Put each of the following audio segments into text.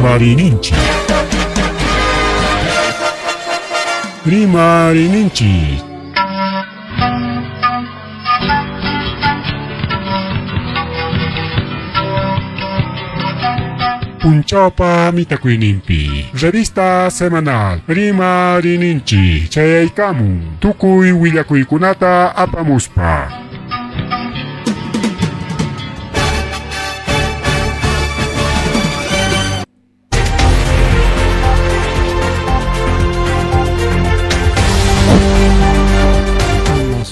Rimarininchi. Rimarininchi. Punchapa mitakuinimpi. Revista semanal. Rimarininchi. Chayaykamu. Tukuy willakuykunata apamuspa.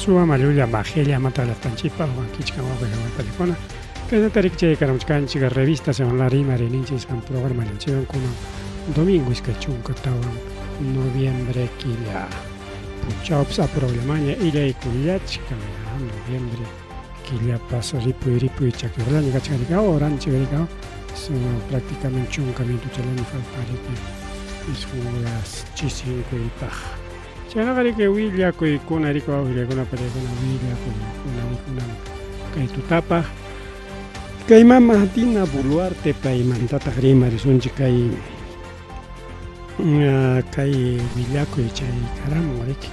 Sua Maluya Bajelia Mata la Tanchipa, Juanquichca, Telecona, que no te riche Caramchcanchiga revista se la Rimarininchi un programa en Chile como domingo es que chunca noviembre quilla puchops a problemania ira y culiachca noviembre quilla pasa ripu y chaquirlan y gacharica oran chiverica son prácticamente chunca mi tuchelani faltari que es unas chisinco y paja. Chana kari que Willia que con arico Willia con apare con Willia con que tu tapa que mamá tina buluarte pa imantata grimari sunchi kai Willia que chai caramo ariki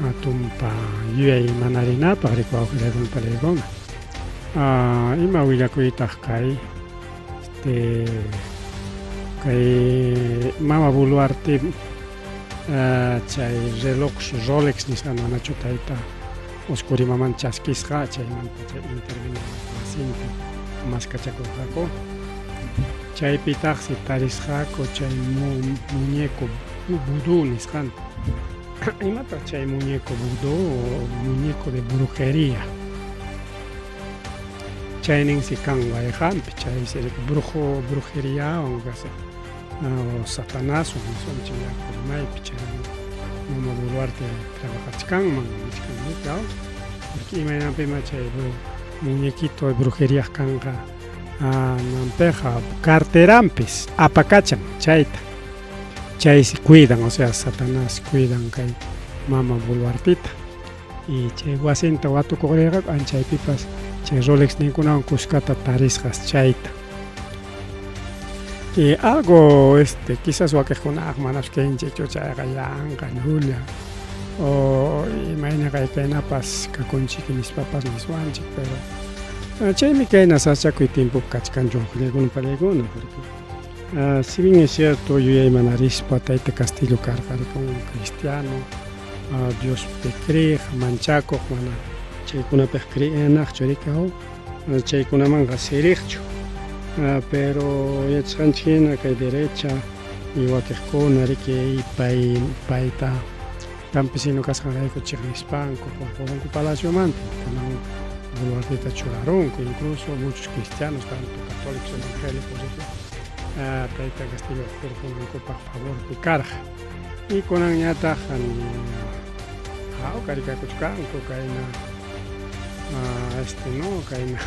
atumpa yue manarina pa arico Willia con palegona ima Willia que kai mama buluarte chay reloj Rolex nisqan mana chutayta oscurimaman chaskisqa chaymanpa chay intervino masinpi maskachakurqaku chaypitaqsi tarisqaku chay muñeco vudú nisqanta imata chay muñeco vudú o muñeco de brujería chayninsi kan wayqanpi chay serik brujería onqasi o Satanás o son chingada por pichero no buluarte trabajar porque imagínate muñequito de brujería canga nampeja carterampis apacachan chaita chay se cuidan o sea Satanás cuidan que mama buluartita y chay guasinta watu correga anchay pipas chay Rolex ninguna cuscata tarisjas chaita. Y algo quizás lo que con hermanos que en Checho Chayang, Julia, o imagina que hay napas que con mis papás mis wanchik, pero chay mi que nasacha que tiempo cachcan yo con palegona, porque si bien es cierto yo ya manaris pataite castillo cargar con cristiano, Dios pecre, manchaco, mana chay kuna pecre nach choricao, chay kuna manga sericho. Pero ya chanchina que derecha igual que con que paita campesino cascaray con chignispan con palacio mante con la chularon que incluso muchos cristianos tanto católicos evangélicos paita castillo por un favor de carga y con añata han carica cuchcan cocaína no caína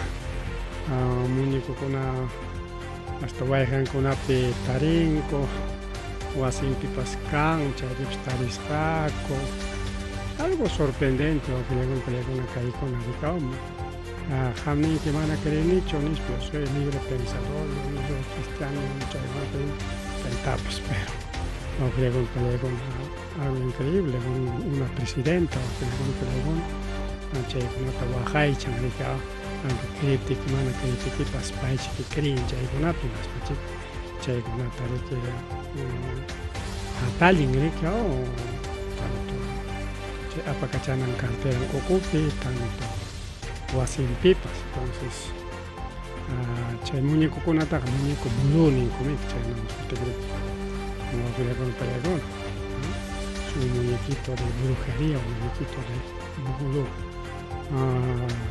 muñeco con hasta vayan con ape tarinco o así pipas cancha de tarisco algo sorprendente o que le con una caí con la jamni que van a querer nicho ni soy libre pensador no soy cristiano mucho más etapas pero no creo con algo increíble una presidenta o que con una trabajai chanrica kritik mana kritik pas paich que crin chay gunapi mas pachi chay gunata que atalin que o tanto chay apacachanan cartera ocupe tanto wasin pipas entonces chay muñeco kunata muñeco buluni como chay no te creo no quería con pelegón su muñequito de brujería o muñequito de vudú.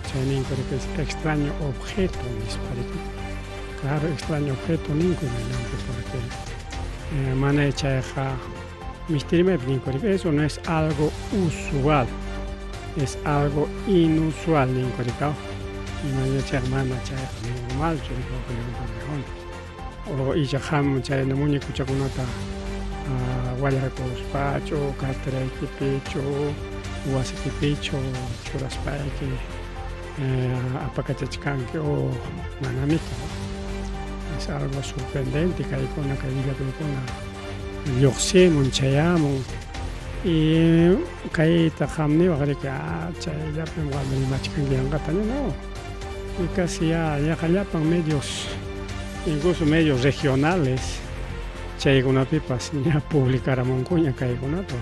Chay que es extraño objeto, claro, extraño objeto ningún porque mana hecha misterio eso no es algo usual, es algo inusual y mana hecha hermana chay normal o y jam chay no muñeco chakunata guayacos pacho cartera que pecho Wasiki pecho, churaspaiki, apakachachkanki o manamika. es algo sorprendente que hay con la cabilla con la yoxemun chayamun y kaita hamni wagari que chaya pemwamri machkangian katanya no y casi ya jayapan medios incluso medios regionales chayguna pipas ya publicaramon kuña kayguna to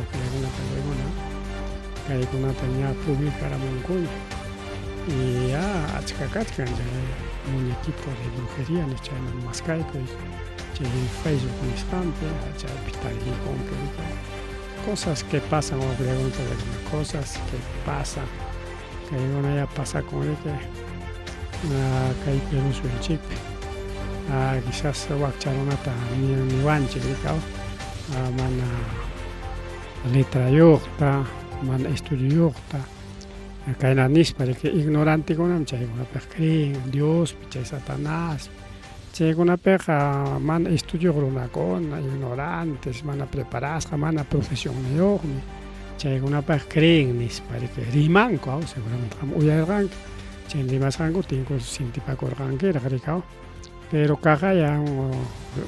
kayguna tanya publicaramon kuña y ya achkakachkan muñequito de brujería ni chayman mascaico chay Facebook nisqampi chay pitari cosas que pasan o preguntas de cosas que pasan que una ya pasa con el que kay Perú chip quizás wakcharonata ni wanchi mana letra yokta mana estudio yokta kayna nispa de que ignorante kunam chaykunapik creen Dios chay Satanás chaykunapik mana estudio runakuna ignorantes mana preparadas mana profesionayuqmi chaykunapik creen nispa de que rimanku seguramente uyarqanki chay rimasqanku tinku sintipakurqanki rikau pero kaqaya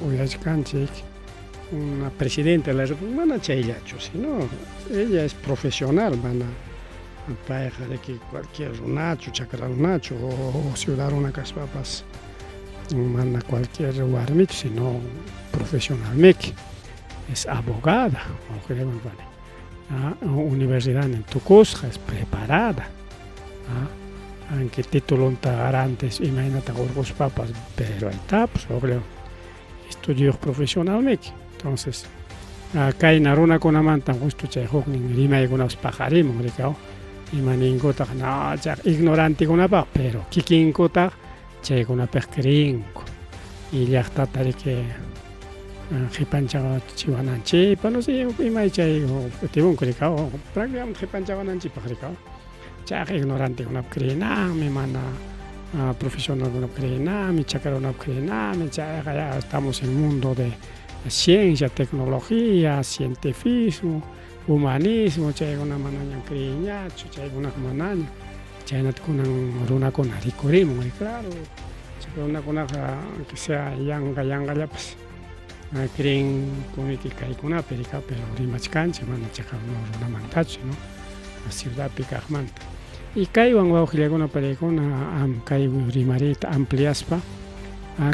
uyachkanchik una presidenta de la República mana chayllachu sino ella es profesional mana pareja de que cualquier runacho, chacra runacho o ciudadana caspapas manda cualquier warmich, sino profesionalmente es abogada universidad en Tucusca es preparada aunque título un garantes imagínate gorgos papas pero está pues estudios profesionalmente entonces acá en Aruna con amanta gusto chayhok ni lima y unos pajarimos ricao y maningota no ignorante con apa pero kikinkota chay con apescrinco y ya está tal que hipanchaga chiwananchi no sé imay chay tibun ricao prácticamente hipanchagananchi pajaricao chay ignorante con apcrina me mana profesional con apcrina mi chakara con apcrina me chay ya estamos en el mundo de ciencia tecnología cientifismo humanismo chayguna manaña criñacho chayguna manaña chaynat kunan runakuna rikurimon claro chaykuna que sea yanga pues creen kuniki kaykunapi rika pero rimachkanchik mana chayqa runamantachu no la ciudad pikaqmanta y kaywan wawqillakunapi riykuna kay rimarita ampliaspa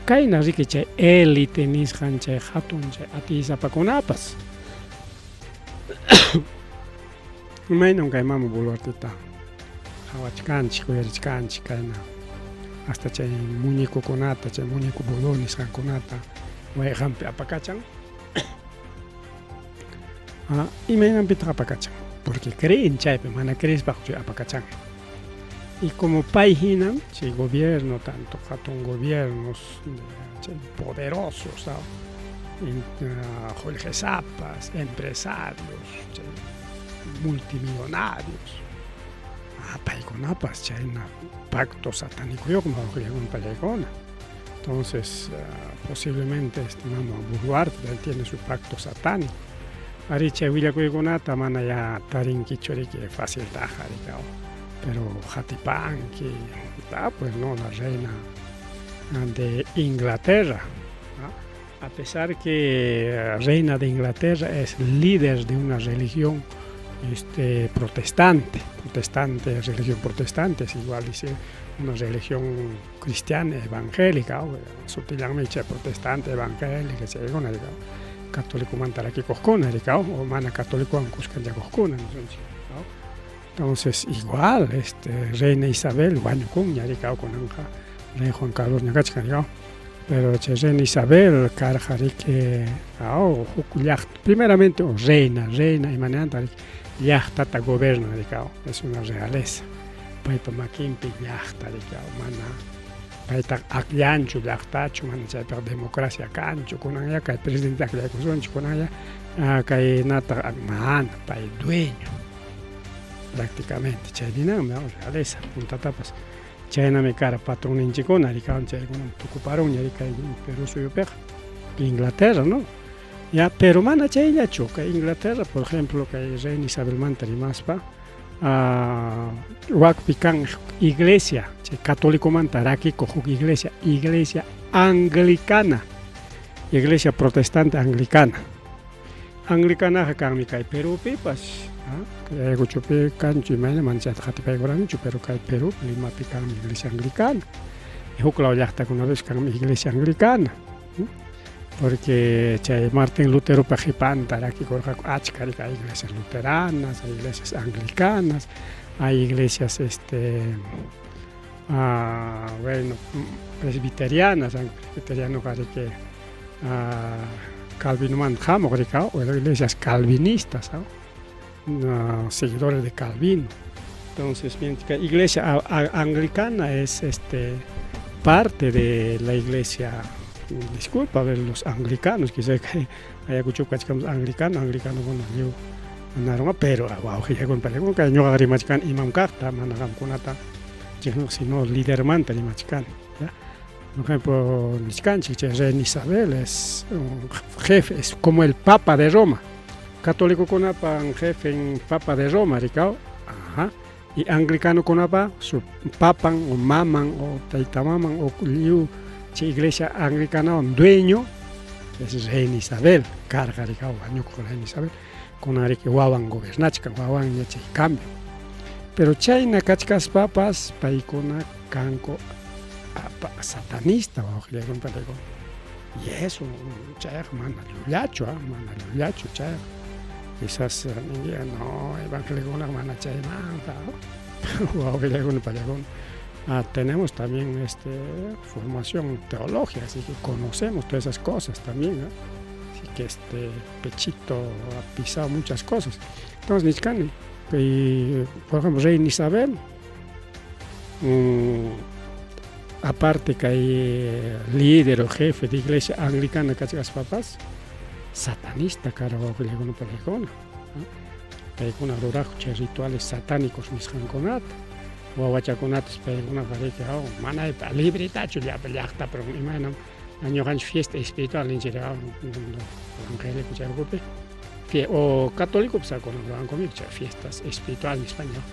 kayna riki chay élite nisqan chay hatun chay atisapakunapas Menos que mamo bulwartita hawachkanchik kuyarichkanchik kayna hasta chay muñeco kunata chay muñeco bolones kankunata wayqanpi apakachan imaynanpitaq apakachan porque creen chaypi mana creespaq chay apakachan y como país hinam chay gobierno tanto hatun gobiernos chay poderosos Jorgesapas, empresarios, multimillonarios. Paykunapas chayna pacto satánico yo como paykuna. Entonces, posiblemente estimamos Boluarte tiene su pacto satánico. Ari chay willakuykunata mana ya tarinkichu riki fácil taja rikao. Pero Jatipanki, pues no, la reina de Inglaterra. A pesar que reina de Inglaterra es líder de una religión protestante, religión protestante es igual dice una religión cristiana evangélica, sutilmente protestante evangélica, católico mantaraki coscona, o mana católico ancuscanya coscona, entonces igual reina Isabel, bueno cuña con rey Juan Carlos ñacachca, pero reina Isabel carjari que primeramente reina y manera yachtata gobierno es una realeza paipa makimpi yachta mana paita akyanchu yachtachu mana chaypa democracia kanchu kunanya kay presidente aklaykusunchu kunanya kay nata mana pay dueño prácticamente chaynami realeza puntatapas chaynami cara patroninchikuna rikawan chaykunaman tukuparon kay Perú suyupiqa Inglaterra, ¿no? Ya, pero mana chayllachu kay Inglaterra, por ejemplo, kay reina Isabel manta rimaspa wakpi kan iglesia católico mantaraki cojo iglesia anglicana, iglesia protestante anglicana. Anglicana kami kai Peru pipas, kaya gucupi kan cuma ini mancet hati pai orang pero kai Peru 5 kami iglesia anglicana. Huklau yakta kuna vez kami iglesia anglicana. Porque Martín Lutero pajipantar aquí corja achkari hay iglesias luteranas, hay iglesias anglicanas, hay iglesias bueno, presbiterianas, presbiteriano que Calvino manjamo o iglesias calvinistas, seguidores de Calvino. Entonces, mientras iglesia anglicana es parte de la iglesia. Disculpa ver los anglicanos, quizás que haya escuchado que anglicano bueno, yo mandaron pero wow, que llegó en pelego que yo agarré machican imam carta managam kunata, sino líder manta ni machican, ya. Por ejemplo, machican chiche Reina Isabel es un jefe, es como el Papa de Roma, católico kunapa un jefe en Papa de Roma, ricao, y anglicano kunapa su papan o maman o taitamaman o liu. Iglesia anglicana, un dueño es Reina Isabel, carga de año con Reina Isabel, con ari que guaban gobernachka, guaban yache cambio. Pero China cachcas papas, paikona canco satanista, bajo le con palegón. Y eso, chaya, mana lullacho, chaya. Quizás no, evangélico, mana chaya, bajo le con palegón. Tenemos también formación teológica, así que conocemos todas esas cosas también, ¿no? Así que Pechito ha pisado muchas cosas. Entonces, Nichcani, por ejemplo, Reina Isabel, aparte que hay líder o jefe de iglesia anglicana que hace las papas, satanista, cara, o pelegona, pelegona rurajo, rituales satánicos, misjanconat. Wawachakunatas peleguna que mana libre tacho ya peleacta pero imagino año han fiesta espiritual en general evangélico ya grupo o católico pues con lo han comido fiestas espirituales en español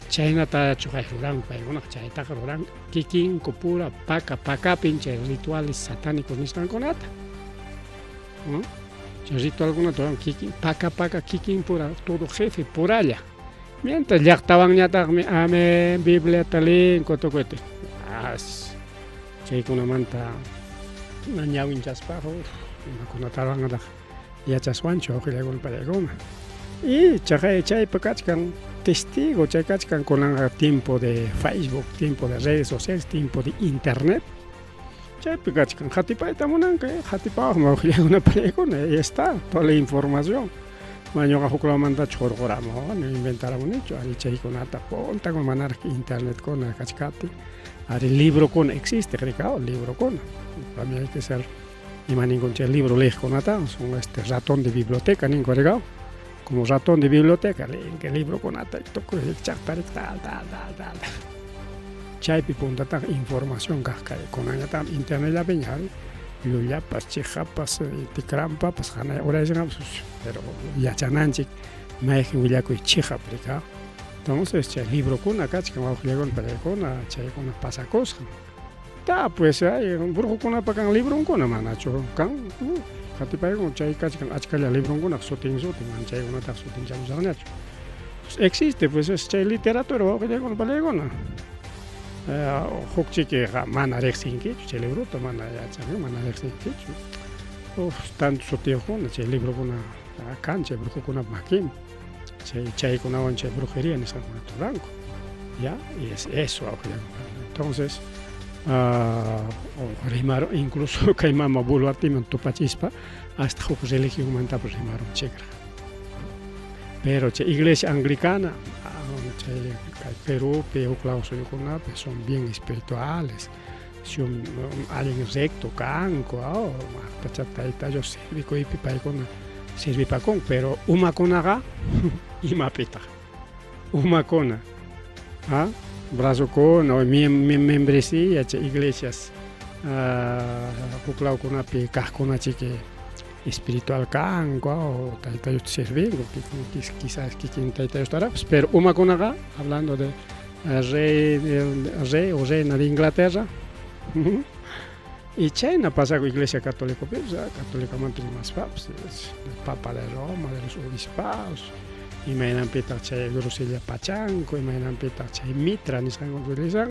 China ta chuja ruran peleguna chaita ruran kikin kopura paca pinche rituales satánicos ni están con ata ritual alguna todo kikin paca kikin pura todo jefe por allá. Mientras ya estaban ya también Biblia talín cotocote. Chay kuna manta nanyawin chaspajo, kuna talang ada ya chaswancho que le golpe de goma. Y chay pacachkan testigo, chay cachkan con tiempo de Facebook, tiempo de redes sociales, tiempo de internet. Chay pacachkan hatipa itamunan que hatipa mo que le una pelegona y está toda la información. Mañana jukla manda chorgoramo, no inventáramos hecho, ari chay con ata ponta con manar internet con cachcati, ari libro con existe, creo, libro con. Para mí hay que ser, y ningún libro lej con ata, son ratón de biblioteca, ni corregado, como ratón de biblioteca, que libro con ata, toco el tal. Chay punta ta información casca, con ata internet la peñal. Luya pas cheja pas tikrampa pas hana ora es pero ya chananchik maje huya ko cheja prica entonces libro con acá que va a con pelekona chay con pasa cosa ta pues hay un burro con pakan libro con manacho kan hati pa con chay kan achkala libro con sotin man chay con ta sotin chamo existe pues es chay literatura va con pelekona Hokchi que mana rexinki, che libro mana ya chame mana rexinki. Tanto sotio con che libro con una cancha, brujo con una maquin. Che con una oncha brujería en San Juan Blanco. Ya, y es eso. Entonces, rimaron incluso que mama bulu artiman topachispa hasta hok religión manta pues rimaron chegra. Pero che iglesia anglicana Perú, son bien espirituales, son alguien recto, canco, yo sirvi para con, pero una conaga y mapita, una cona, brazo con, o membresía, iglesias, con una picascona chique. Espiritual canco o taitayo servindo quizás que quien taitayo estará pero una conaga hablando de rey o reina de Inglaterra. Y China pasa con la Iglesia Católica, católicamente más papas, el Papa de Roma, de los obispados, y me han pedido que Grusilla Pachanco, y me han pedido que Mitra, ni saben cómo utilizan,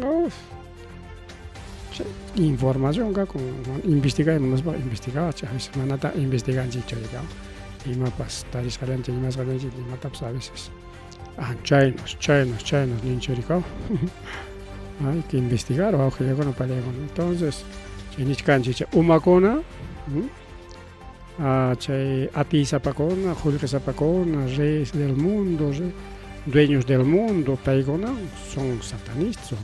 información que con investigar, no va a investigar, se van a investigar en Chicho, y mapas, tal saliente, y más saliente, y mapas a veces. Chinos, ni choricao. Hay que investigar, o que llegan para llegar. Entonces, Chinichkanchi, Umacona, Ati Zapacona, Julio Zapacona, reyes del mundo, dueños del mundo, Paigona, son satanistas,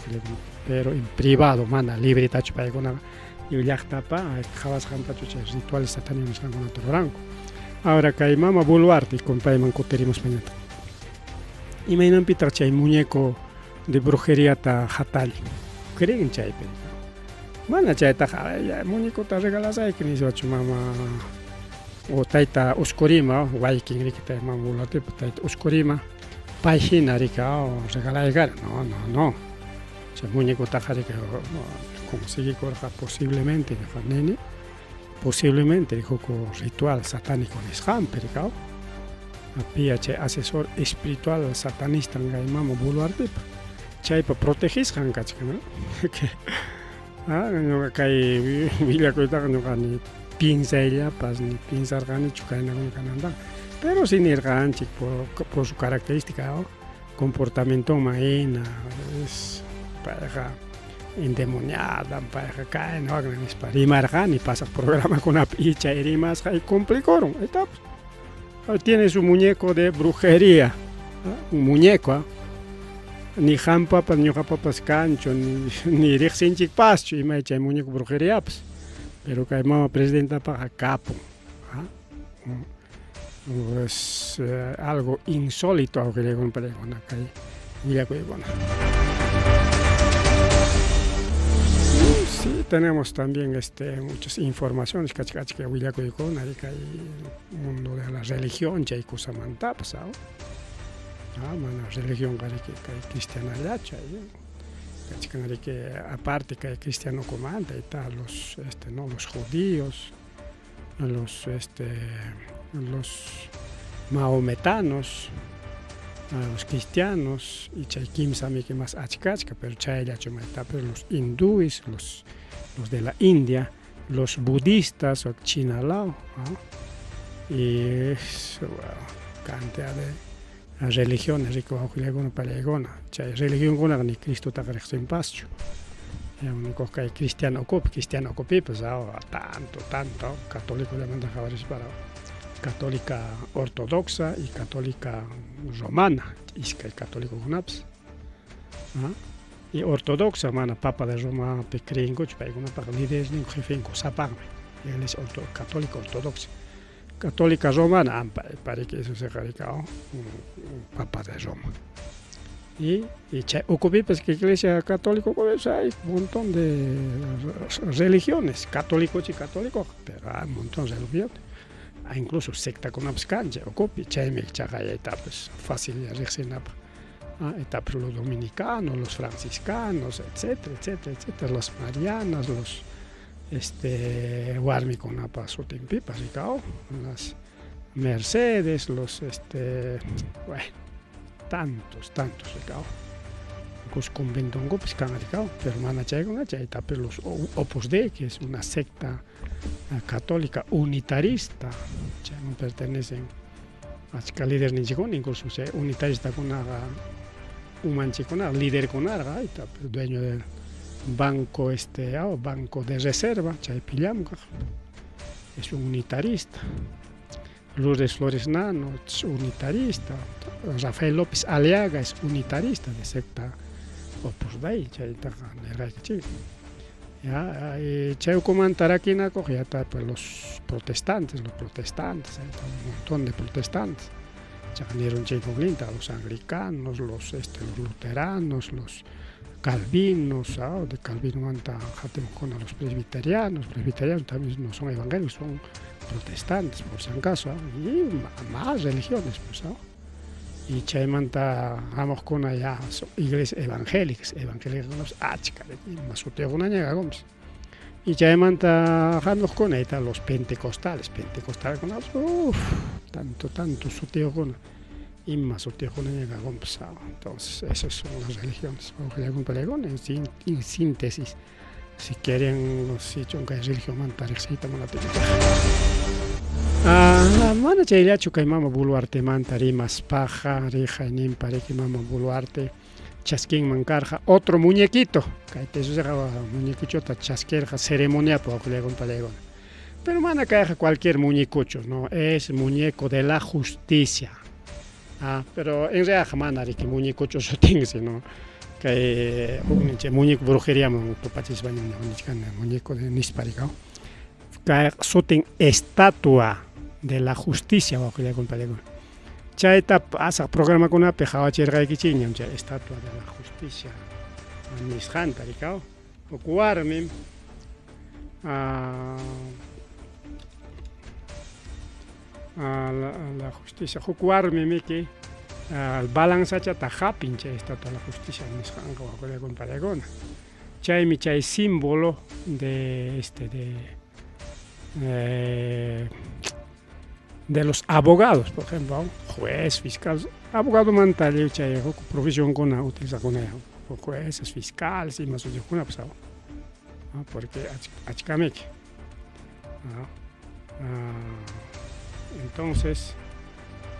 pero en privado, manda, libre tacho Paigona, y Yachtapa, Javas Hantacho, rituales satánicos con otro branco. Ahora que hay mama Buluarte con Paiman Coterimos Peñata. Y me han pitado que hay muñeco de brujería ta Hatali. ¿Creen que hay película? Mana chay ta muñeco ta regalas hay que ni se va a mama o taita oscorima Viking rikita mama Buluarte taita oscorima página rica o regala llegar. No. Ese muñeco ta rica conseguí corja posiblemente nene. Posiblemente dijo con ritual satánico en Isham, pero había asesor espiritual satanista en Gaimamo Buluarte, chay para proteger Hankach, ¿no? No cae Villa Coita, no gani pinza ella, pas ni pinza gani chucaina con Canadá, pero sin ir ganchi por su característica, comportamiento maína, es pareja endemoniada, pareja cae, no hagan es para rimar y pasa programa con la picha y rimas y complicaron. Tiene su muñeco de brujería, un muñeco, ni jampapas, ni jampapas cancho, ni rixinchik pascho, y me echa el muñeco brujería, pero que mamá presidenta para capo. Es algo insólito a lo que le digo para la calle. Sí, tenemos también muchas informaciones que Huillaco y con el mundo de la religión, ya hay cosas mantapas, ¿sabes? La religión que cristiana ya, que aparte que cristiano comanda y tal, los judíos, los mahometanos, los cristianos y chay kimsa que más achkachka, pero chay ya pero los hindúes, los de la India, los budistas o China lao, y cantidad de religiones rico bajo legona para legona, chay religión con ni Cristo ta sin pascho. Ya único que hay cristiano copi pues tanto católico le manda jabares para católica ortodoxa y católica romana, y católico gunaps, y ortodoxa, papa de Roma pecringo, una para líderes ni jefe en Cosapagme, iglesia católica ortodoxa, católica romana, para que eso se radicado, papa de Roma. Y ocupé pues que iglesia católica pues hay un montón de religiones, católicos y católicos, pero hay un montón de religiones. Hay incluso secta con abscanja, ocupi, chaymel, chagaya, etapas fácil de reaccionar. Etapas los dominicanos, los franciscanos, etcétera, los marianas, los Guarmi con apas o timpipas, las Mercedes, los bueno, tantos, pues conventongo, pues canaricao, pero etapas los Opus Dei, que es una secta católica unitarista, no pertenecen a líderes ni chicos, incluso unitarista con un chico, líder con alga, dueño del banco banco de reserva, es un unitarista. Lourdes Flores Nano es unitarista, Rafael López Aliaga es unitarista de secta Opus Dei, Cheo comentar aquí en pues los protestantes, hay un montón de protestantes. Los anglicanos, los luteranos, los calvinos, de Calvino con los presbiterianos también no son evangélicos, son protestantes por si acaso, y más religiones, pues, y chaymanta hamuqkuna ya iglesia evangélicas achka masutiyuqkuna ñuqakunpis y chaymanta hamuqkuna y los pentecostales tanto sutiyuqkuna ima sutiyuqkuna ñuqakunpis entonces esas son las religiones en síntesis si quieren si chunka religión manta riqsiyta munatikiqa mana chayllachu kay mama Boluartemanta rimaspaqa riqayninpa riki mama Boluarte chaskinman karqa otro muñequito kay tesusqa muñequichota chaskirqa ceremoniapa wawqillakunpallaywan pero mana kayqa cualquier muñecucho no es muñeco de la justicia pero en realidad mana riki muñecucho sutin sino kay hukninchik muñeco brujeriaman tupachispaña muñeco de nisparika kay sutin estatua de la justicia wawqillakunpallaywan chayta asaq programakunapi hawachirqaykichik ñam chay estatua de la justicia nisqanta rikaw huk warmim la justicia huk warmimiki balanzachata hapin chay estatua de la justicia nisqanqa wawqillakunpallaykuna chaymi chay símbolo de los abogados, por ejemplo, juez, fiscal, abogado manta chay huk profesión kuna utilizakuna jueces, fiscales y más kuna pasado, porque achkamiki, entonces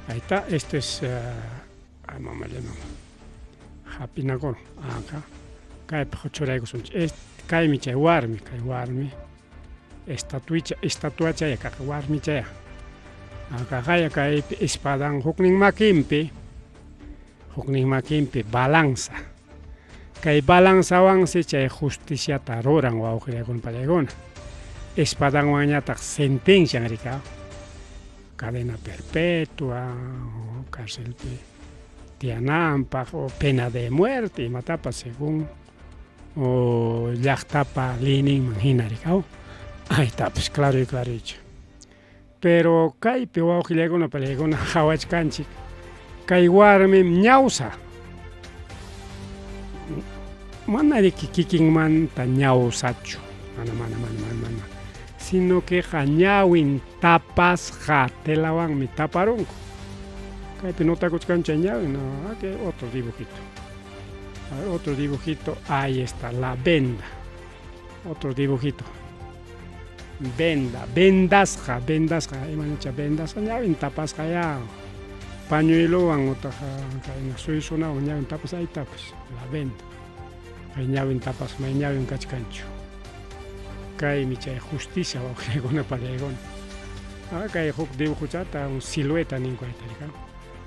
ahí está, este es mamá hapinakon acá kay churaykusunchik kaymi chay warmi estatua chaya kaq warmi chaya akaqaya kay espadan huknin makinpi balanza kay balanzawansi chay justiciata ruran wawqillakunpallaykuna espadanwan ñataq sentencian rikaw cadena perpetua o cárcelpi tiyananpaq o pena de muerte imatapas según o llaqtapa liyninman hina rikaw ahitapas claro y claricho pero kaypi wawqillaykunapallaykuna hawachkanchik kay warmim ñawsa mana riki kikinmanta ñawsachu mana sino que ñawin tapasqa telawanmi taparunku kaypi notakuchkanchu chay ñawin no que otro dibujito ahí está la venda otro dibujito vendasqa imanicha vendasqa ñawin tapasqa ya pañuelowan utaqa kayna suysunawan ñawin tapas aytapas la venda kay ñawin tapas may ñawin kachkanchu kaymi chay justicia wawqillaykunapallaykuna kay huk dibujuchata un silueta ninku aytarika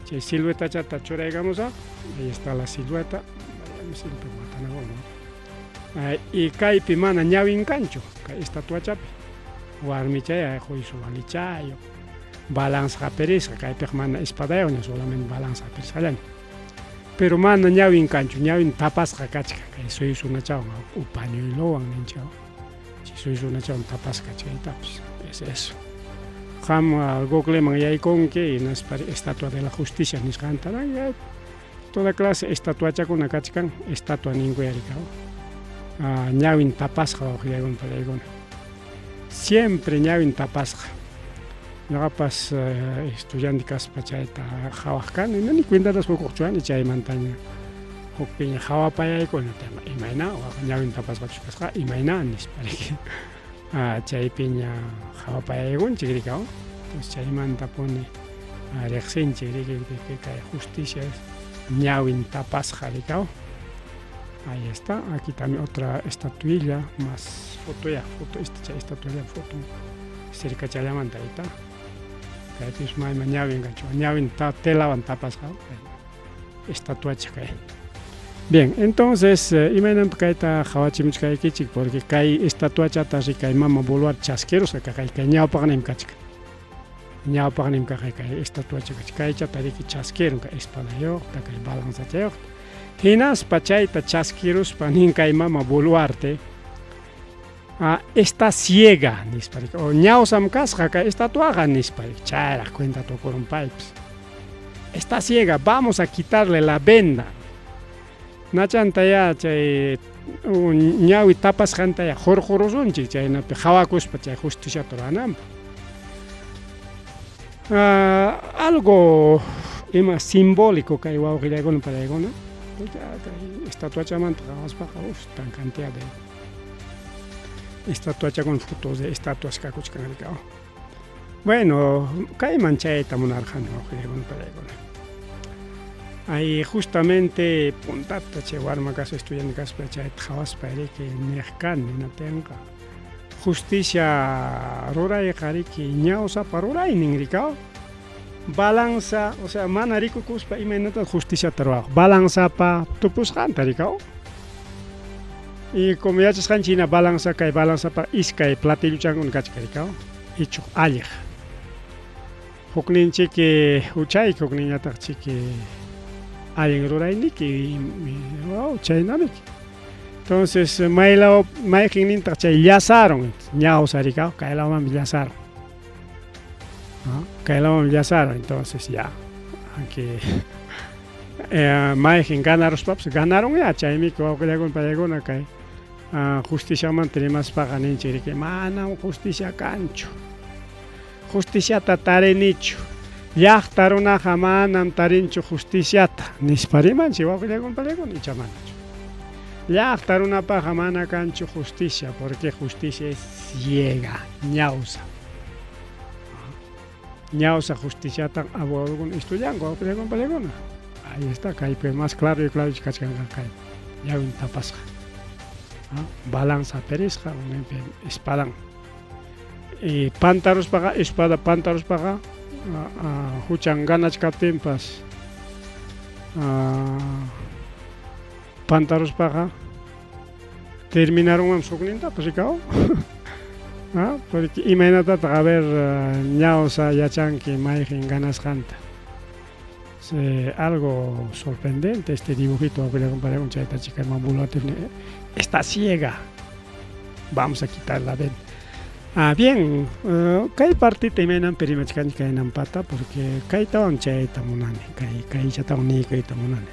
chay silueta chata churaykamusaq ahí está la silueta siempre watanawan y kaypi mana ñawin kanchu kay estatuachapi warmi chay juicio walichayo balanza perisqa kaypiqa mana espadayawan solamente balanza perisqallaña pero mana ñawin kanchu ñawin tapasqa kachka kay suysunachawan pañuelowan ninchaw suysunachawan tapasqa chaytapas es eso qam Googleman yaykunki estatua de la justicia nisqanta toda clase estatuachakuna kachkan estatua ninkuyarikaw ñawin tapasqa wawqillaykunpalaykuna siempre ñawin tapasqa ñuqapas estudiante kaspa chayta hawaqkani nani cuentatas hukuqchuani chaymantaña hukpiña hawapayaykuna imayna ñawin tapasqachu kasqa imayna nispariki chaypiña hawapayaykunchik rikaw entonces chaymantapuni riqsinchik riki kay justicia ñawin tapasqa rikaw ahí está aquí también otra estatuilla más foto chay estatuilla foto cerca chaymanta ahí está kaypis mayma ñawin kanchu ñawin telawan tapasqa estatuacha kay bien entonces imaynanta kayta hawachimuchkaykichik porque kay estatuachata rikay mama Boluarte chasquerosqa kay ñawpaqnimi kachka ñawpaqnimi kaqay kay estatuacha kaychata riki chasqueronqa espadayuqta kay balanzachayuqta hinaspa chayta chasquerospa nin kay mama Boluarte está ciega nisparik o ñawsam kasqa kay estatuaqa nisparik chayraq cuenta tukurunpaypis está ciega, vamos a quitarle la venda. Nachanta ya chay ñawi tapas janta ya jorjorosunchik chaynapi hawakuspa chay justiciata rurananpaq. Algo ima simbólico kay wawqillaykuna paraykuna estatuachamanta qhawaspaqqa tan cantidad de estatuachakuna fotos de estatuas kakuchkanrikaw. Bueno, kayman chayta munarqani wawqillaykuna paraykuna. Ahí justamente puntata chay warma kaspa estudiante kaspa chayta qhawaspa riki niqkani natinqa justicia rurayqa riki ñawsapa ruraynin rikaw. Balanza, o sea, mana rikukuspa imaynata justiciata ruwaq. Balanzapa tupusqanta rikaw. Y como yachasqanchik hina balanza kay balanzapa iskay platilluchankuna kachka rikaw. Ichuq alliq. Hukninchiki uchayki hukniñataqchiki allin rurayniki wow, chaynamiki. Entonces maylao mayqinninta chay llasaron ñawsa rikaw kaylawanmi llasaron. Kaylawanmi llasaron, entonces ya aunque mayqin ganaruspapas ganaron ya chaymiki wawqillaykuna paraykuna kay justiciamanta rimaspaqa ninchik riki manam justicia kanchu. Justiciata tarinichu. Llaqta runaqa manam tarinchu justiciata nispa rimanchik wawqillaykuna paraykuna icha manachu. Llaqta runapaqa mana kanchu justicia porque justicia es ciega, ñawsa. Ñawsa justiciata abogadokuna estudianku wawqillaykuna paraykuna. Ahí está, kaypi más claro y claro kachkanqa kay ñawin tapasqa. Balanza perisqa espadan. Y pantaruspaqa espada pantaruspaqa huchan ganachkaptinpas pantaruspaqa terminaron suknintapas rikaw. Porque imaynatataq a ver ñawsa yachanki mayqin ganasqanta. Algo sorprendente este dibujito wawqillaykuna paraykuna chayta chikayman bulwatirni está ciega. Vamos a quitar la venda. Bien, kay partita imaynanpi rimachkanchik kaynampata porque kaytawan chayta munani, kaychatawan niykayta munani.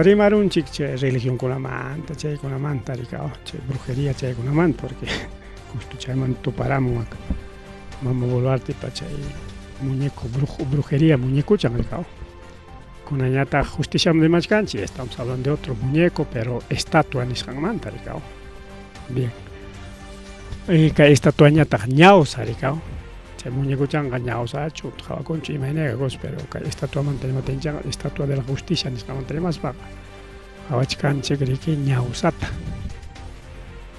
Rimarunchik chay religionkunamanta, chaykunamanta rikaw, chay brujería chaykunamanta porque justo chayman tuparamun acá. Mama Boluartepa chay muñeco brujería muñecuchan rikaw. Kunañata justiciaman rimachkanchik, estamos hablando de otro muñeco pero estatua nisqanmanta rikaw. Bien. Kay estatuañataq ñawsa rikaw. Chay muñecuchanqa ñawsachu hawakunchik imaynayqa pero kay estatuamanta rimatinchikqa estatua de la justicia nisqamanta rimaspaqa hawachkanchik riki ñawsata.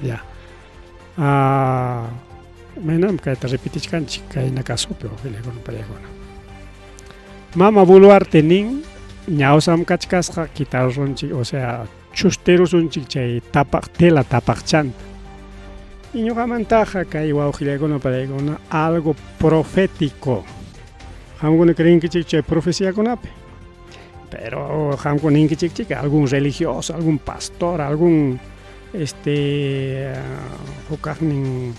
Ya. Imaynam kayta repitichkanchik kayna kasupi wawqillaykuna paraykuna. Mama Boluarte nin ñawsam kachkasqa quitarunchik, o sea, chusterusunchik chay tapaq tela tapaqchanta. Y ñuqamantaqa kay wawqillaykuna paraykuna algo profético. Qamkuna creenkichik chay profeciakunapi. Pero qamkuna ninkichik algún religioso, algún pastor, algún hukaqnin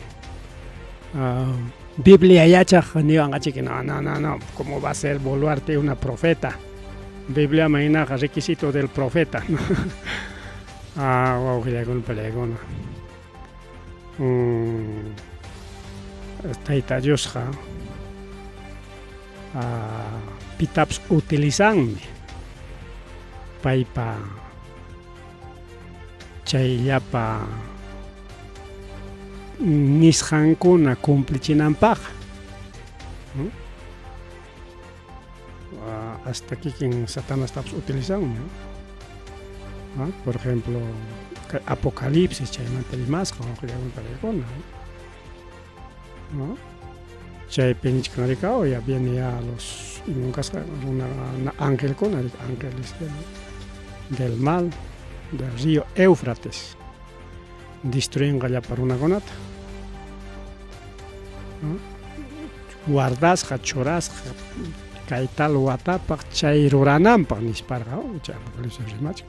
Biblia yachaq niwanqachik no, ¿cómo va a ser Boluarte una profeta? Biblia maynaqa requisito del profeta. Wawqillaykuna paraykuna. Tayta Diosqa pitapas utilizanmi paypa chayllapa nisqankuna cumplichinanpaq. Hasta kikin Satanastapas utilizanmi. Por ejemplo, Apocalipsis chaymanta rimasqa wawqillaykuna paraykuna. Chaypi nichkan rikaw ya viene ya los imunkasqa ángelkuna, ángeles del mal, del río Éufrates. Destruyenqa llapa runakunata. Guardasqa, churasqa kay tal watapaq chay rurananpaq nisparqa chay Apocalipsis rimachkan.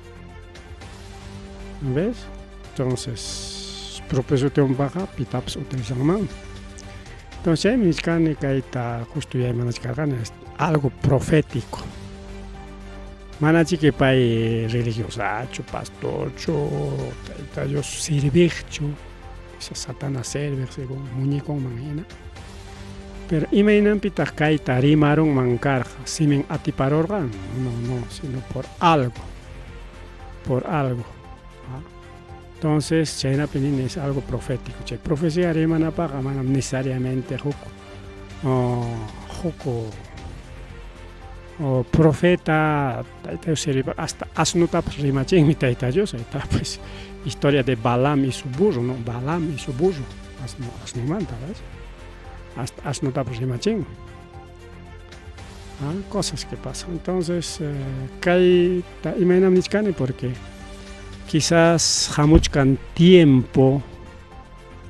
¿Ves? Entonces, propósito pitapas utilizanman. Entonces, mi mechanical está justo ya es algo profético. Manachi que pai religiosacho, pastorcho, yo sirvicho, esa satana serve según muñeco manina. Pero imaginen pita kaita rimaron mancarja, simen atiparorgan, no, sino por algo. ¿Ah? Entonces, China Penin es algo profético. Che profecía rimana paga, manam necesariamente joko o profeta, hasta asnotap rimaching mi taitayosa, pues historia de Balaam y su burro, ¿no? Balaam y su burro, asnomanta, ¿ves? Hasta asnotap rimaching. Cosas que pasan. Entonces, kai imaginam nichkani porque quizás hamuchkan tiempo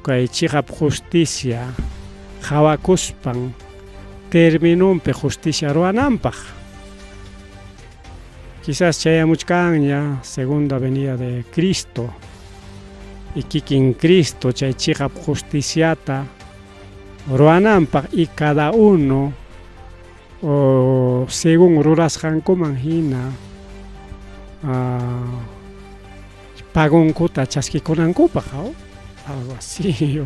kai chihap justicia hawakuspan terminumpe justicia ruanampaj. Quizás chayamuchkan segunda venida de Cristo y kikin Cristo chay chihap justiciata ruanampaj y cada uno según rurasjankuman hina pagunkuta chaskikunankupaj, algo así.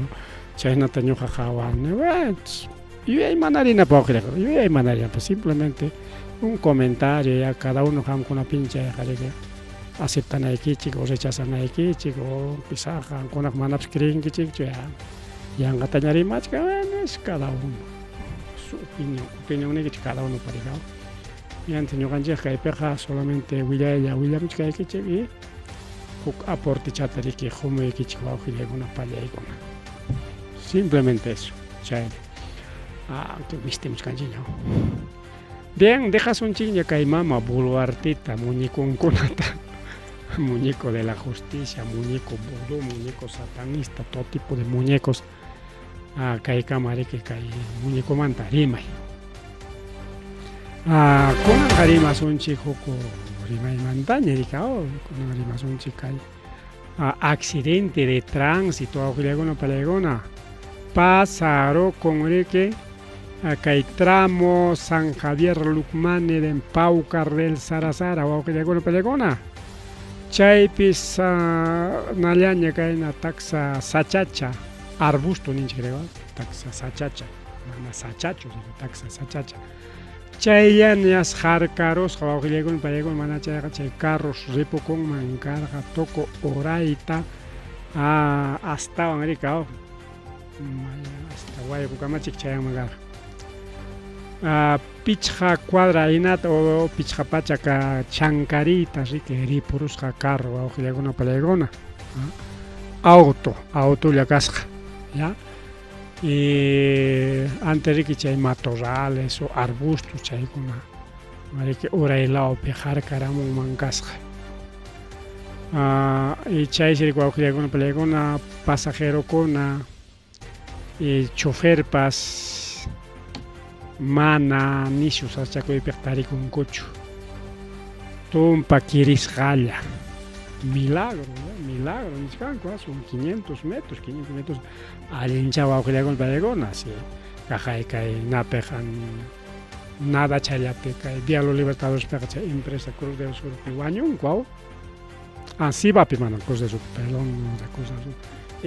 Chaynata ñuqa hawan. Yo hay manarina pues simplemente un comentario ya cada uno ham con una pincha que aceptan a Ikichik o rechazan a Ikichik o quizás con una manas creen que ya han gatañari más que es cada uno su opinión es que cada uno parecido y antes yo ganché que peja solamente William que Ikichik y aporte chatari que como Ikichik va a girar una palla y con simplemente eso chay. Que viste mis canchiño. Bien, dejas un chinga que hay mama, buluartita, muñeco unconata, muñeco de la justicia, muñeco vudú, muñeco satanista, todo tipo de muñecos. Que hay camare que hay muñeco mantarima. Con harimas un chico con rima y montaña, con harimas un chico accidente de tránsito, alguna pelegona, pasaron con el que acá hay tramo San Javier Lucmane de Paucar del Sarasara o que llegó la pelegona. Chaypis nalaña que hay una taxa sachacha, arbusto ni creo, taxa sachacha, una sachacho, taxa sachacha. Chayan yas jarcaros, o que llegó el pelegón, manacha chay carros, ripo con mancarga, toco oraita, hasta América, hasta Guayacamachic chayamangar. Pichja cuadra inat o pichja pachaca chancarita, así que ripurusja carro, o alguna pelegona. Auto la casca, ¿ya? Y antes de que chay matorrales o arbustos, chay con una que ora helado pejar caramo mancasja. Y chay se le alguna pelegona pasajero con y chofer pas mana nisius hasta que pertari con cocho. Tumpa quiris jala. Milagro, son 500 metros. Al hinchaba que le hago el pelegón, así. Cajay cae, napejan, nada chayapeca, día los libertadores pegacha, empresa Cruz del Sur, Pihuañón, guau. Así va pimana, Cruz del Sur, perdón, la cosa su.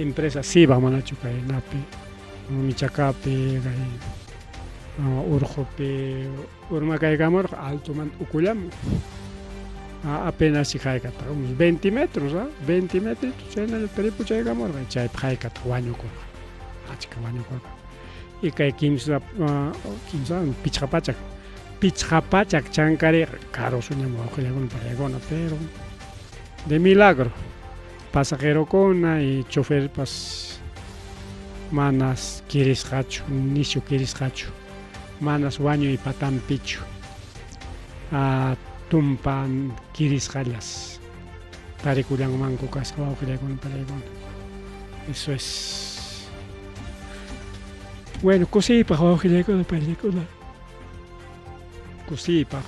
Empresa sí va manacho cae, nape, michacape, urjope, urma cae gamor, alto man, uculam. Apenas si jaicata, unos 20 metros, 20 metros, en el peripo chaicamor, chay jaicata, guaño corja, chica guaño corja. Y cae kimsa, pichapachak, chancare, caro suñamo, con paregona, pero de milagro. Pasajero cona y chofer pas manas quieres hacho, inicio quieres hacho, manas guaño y patán picho. Tumpan kiris jalas tarikulang manco cascao que le con palegón. Eso es bueno, cosipa que le con película cosipa.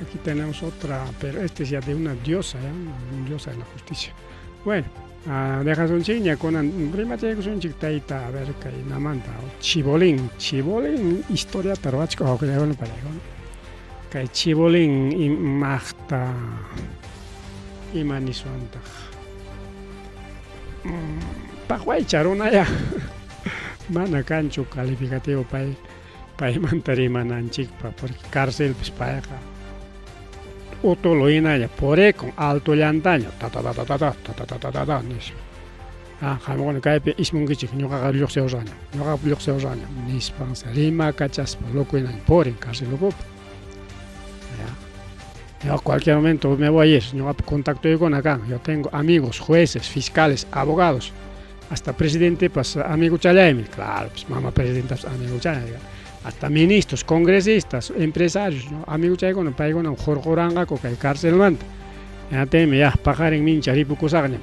Aquí tenemos otra, pero este es ya de una diosa de la justicia. Bueno, Dejas un chiña con prima chicos un chictaita a ver que na manta chibolín historia tarwachko o creo no parego que chibolín imachta imani suanta pahuay charuna ya mana cancho calificativo pai mantari mananchik porque cárcel pues para Utoloina ya pore con alto llantaño ta nis jamon kaipe ismungichik ñuqaqa lluqsiwraña nispansa rima kachaspa lokuina pore cárcel lokupi yo cualquier momento me voy a ir ñuqapi contacto con acá yo tengo amigos jueces fiscales abogados hasta presidente pues amigo chalaymi claro pues mama presidenta amigo chalaymi hasta ministros, congresistas, empresarios, ¿no? Amigos chay con país con jorjoranga con el cárcel manta. Ya teme ya pagar en mincha ripu kusagnem,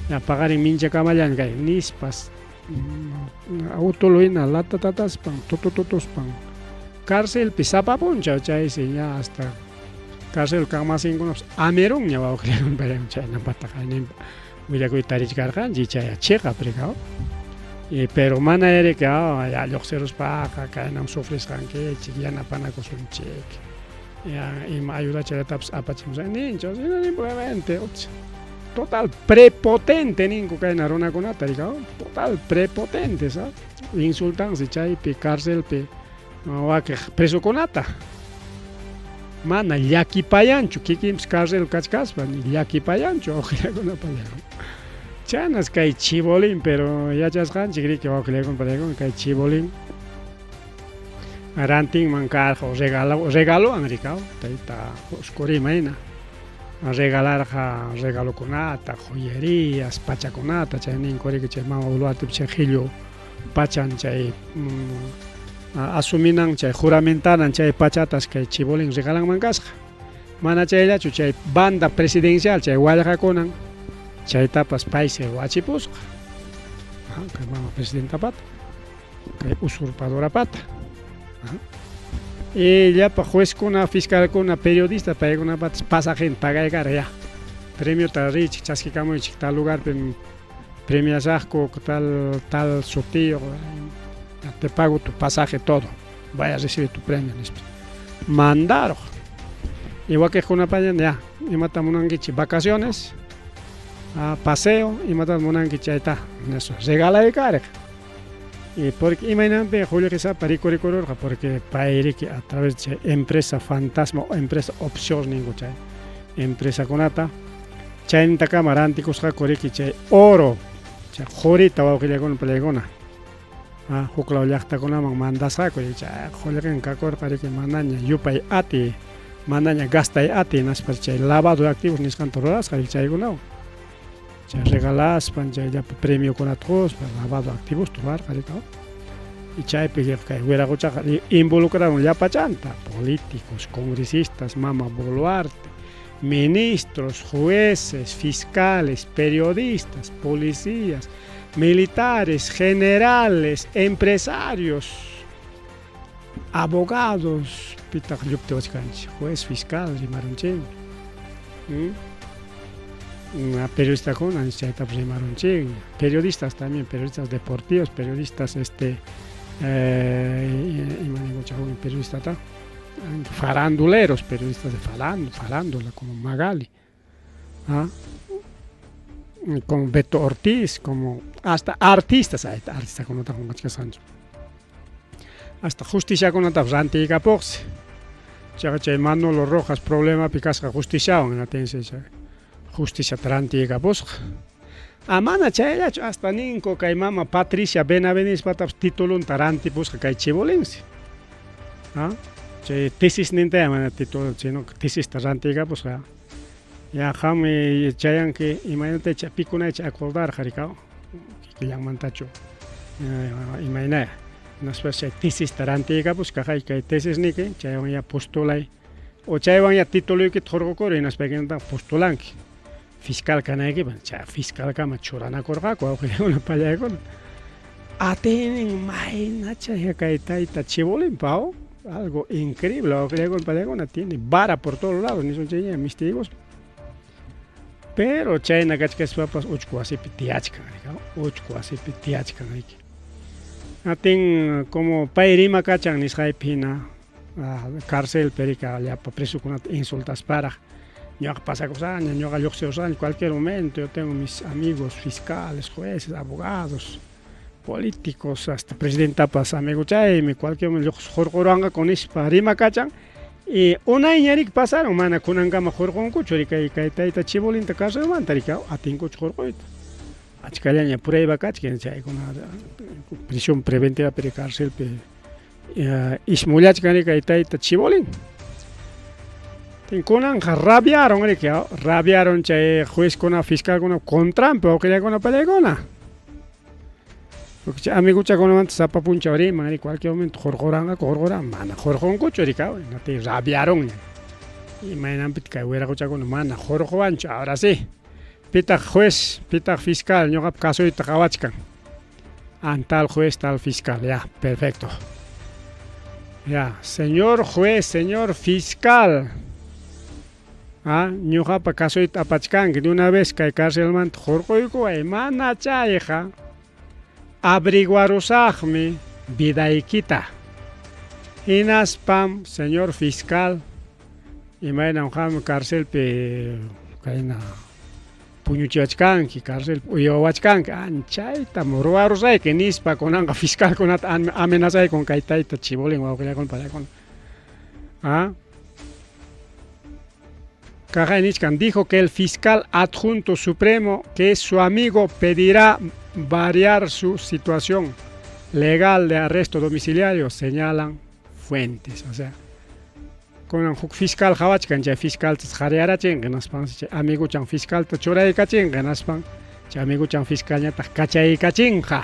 ya pagar en mincha kamayan kay nispas autoloina lata tatas pan tototos pan. Cárcel pisapa poncha chay ya hasta cárcel kamasin con amerong ya va ocurrir un perem chay na patakanim. Mira que tarich cargan chay checa precao. Pero mana ere que ya lluqsiros paqa kaynam sufris qanki chiquillana pana kosunchik ya ima ayuda chalataps apachimos ninchos simplemente total prepotente ninku kayna runakunata rikao total prepotente ¿sabes? Insultansi chaypi cárcelpi wakiq presukunata mana llakipayanchu kikinpis cárcel kachkaspa llakipayanchu oqllakunapa chanas kay chibolín pero ya chasqanchik riki wawqiykuna palaykunqa kay chibolín rantinman karqa regalowan rikaw tayta usqurimayna regalarqa regalokunata joyerías pachakunata chay ninku riki chay mama Boluartepi chay qhillu pachan chay asuminan chay juramentanan chay pachatas kay chibolín regalanman kasqa mana chayllachu chay banda presidencial chay wallqakunan chaytapas paise wachipusqa kay mama presidenta pata kay usurpadora pata y llapa juezkuna fiscalkuna periodista paykunapatas pasajin pagaykara ya premiota richik chaskikamuychik tal lugarpi premiasaqku tal sorteo te pago tu pasaje todo vaya a recibir tu premio mandaron igual que kunapayan ya imata munankichik vacaciones paseo y matas monanki chayta eso regala de carga y porque imagínate Julio que esa paricoricurorja porque pairiki a través de empresa fantasma o empresa opción ningu chay empresa conata chaynta camaranti kusqa koriki chay oro chay jorita wawqilla con pelegona hukla llaqta kunaman mandasqa ko chay Julio que korqariki manaña yupay ati manaña gastay ati naspa chay lavado de activos nisqanta rurasqa chaykunawan chay regalaspan chay premio con atroz lavado activos tuvar carito y chaypi kay wiraquchaqa involucraron llapachanta políticos congresistas mama Boluarte ministros jueces fiscales periodistas policías militares generales empresarios abogados pitaq lluptiwachkanchik juez fiscal rimarunchik periodistas con periodistas también, periodistas deportivos, periodistas periodistas faranduleros, periodistas de farándula como Magali, como Beto Ortiz, como hasta artistas con otra Sancho. Hasta justicia con otra Rantiga Pox. Chay Manolo Rojas problema picasca justicia en atención. Justicia trantiga busca. Amana chayllachu hasta ninko kay mama Patricia Benavides pataps titulun taranti busca kay chibolinsi. Chay tesis ninte mana título chino tesis tarantiga busca. Ya jami chayanki imagínate chapikuna cha acordar jarikao. Que llaman tacho. Imagina. Naspa chay tesis tarantiga busca kay tesis nike chayan ya postulay. O chayan ya título que torgokor y naspa que postulanki. Fiscal kanayki fiscal kama churana korqaku awqillakuna pallaykuna atinin mayna chay kay tayta chibolin pao algo increíble awqillakuna pallaykuna tiene vara por todos lados ni son chay mistigos Pero chayna kachkaspapas uchku wasipi tiyachkan uchku wasipi tiyachkan atin como pay rima kachan nisqaypina cárcel perica allapa presukunata insultas para ñoqa pasacos años ñoqa lluqsikus años cualquier momento yo tengo mis amigos fiscales jueces abogados políticos hasta presidentapas amigo chaymi cualquier momento jorquranga con ispa rima kachan y una ñarik pasaron mana kunankama jorqonkuchu kay tayta chibolinta cárcelmanta rikaw atinkuchu jorqoyta achkallaña prueba kachkan chaykuna prisión preventiva peri cárcelpi ishmullachkan kay tayta chibolin kunanqa rabiaron rabiaron chay juezkuna fiscalkuna contrampi wawqillaykuna pallaykuna porque amiguchakunamantas sapapunchaw riman cualquier momento jorqoran mana jorqonkuchu rikaw nati rabiaron imaynanpita kay wiraquchakuna mana jorqowanchu ahora sí pitaq juez pitaq fiscal ñuqapa casuyta qhawachkan tal juez tal fiscal ya perfecto ya señor juez señor fiscal ñuqapa casuyta apachkanki de una vez kay cárcelmanta jorquyku mana chayqa abriguarusaqmi vidaykita hinaspam señor fiscal imayna qam cárcelpi kayna puñuchiwachkanki cárcel uywawachkanki chaytam ruwarusayki nispa kunanqa fiscalkunata amenazaykun kay tayta chibolin wawqillaykuna pallaykuna Cajay Nichkan dijo que el fiscal adjunto supremo, que es su amigo, pedirá variar su situación legal de arresto domiciliario, señalan fuentes. O sea, con un fiscal hawachkan, ya fiscal tzarearachin, ganaspan, amigo chan fiscal tachuraykachin, ganaspan, ya amigo chan fiscal ñata kachaykachinja.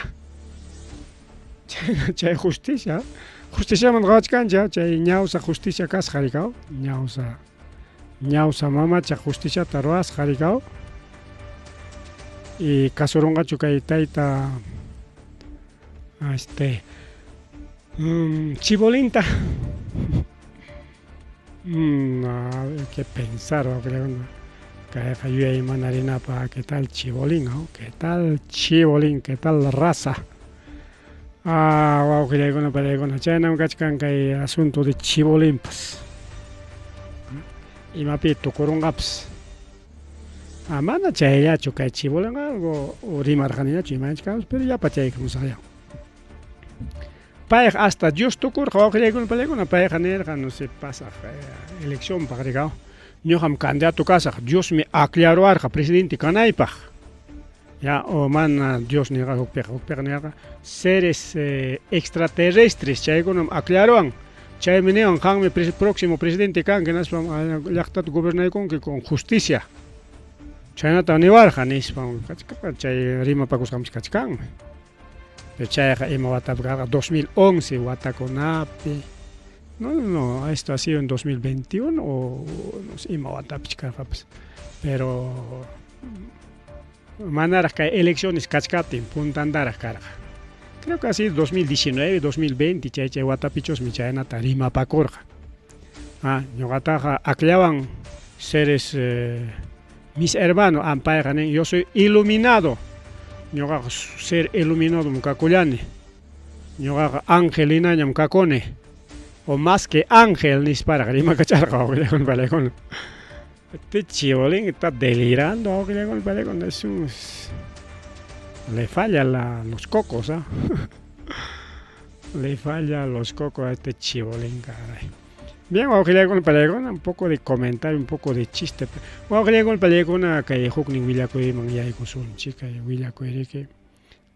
Chay justicia, justicia man hawachkan, ya chay ñawsa justicia kas harikaw, ñawsa mamacha justicia taruas harikaw. Y kasurungachu kay tayta chibolinta hay que pensar kayqa yuyay manarinapa qué tal chibolin qué tal chibolin qué tal raza wawqillaykuna pallaykuna chaynam kachkan kay asunto de chibolinpas imapi tukurunqapas mana chayllachu kay chibolin algo rimarqanillachu imanchikapas pero yapa chaykamusaqlla payqa hasta Dios tukurqa wawqillaykuna pallaykuna payqa nirqa no se pasa elección paqrikaw ñuqam candidato kasaq Dios me aclaruarqa presidente kanaypaq ya o mana Dios nirqa hukpiqa nirqa seres extraterrestres chaykunam aclaruan chaymi niwan qanmi próximo presidente kanki nispam llaqtata gobernaykunki con justicia chaynata niwarqa nispam chay rimapakusqanchik kachkanmi pero chayqa ima watapi karqa 2011 watakunapi no esto ha sido en 2021 o no sé ima watapi karqapas pero manaraq kay elecciones kachkatin puntandaraq karqa creo que ha sido 2019 2020 chay watapichosmi chaynata rimapakurqa ñuqataqa aklawan seres mis hermanos ampayqa nin yo soy iluminado ñuqaqa ser iluminado kakullani ñuqaqa angelinañam kakuni o más que ángel nisparaq rimakacharqa wawqillaykuna pallaykuna este chibolín está delirando wawqillaykuna pallaykuna le falla los cocos le falla los cocos a este chibolín caray. Bien, wawqillaykuna pallaykuna un poco de comentario, un poco de chiste. Wawqillaykuna pallaykuna kay huknin willakuyman yaykusunchik kay willakuyriki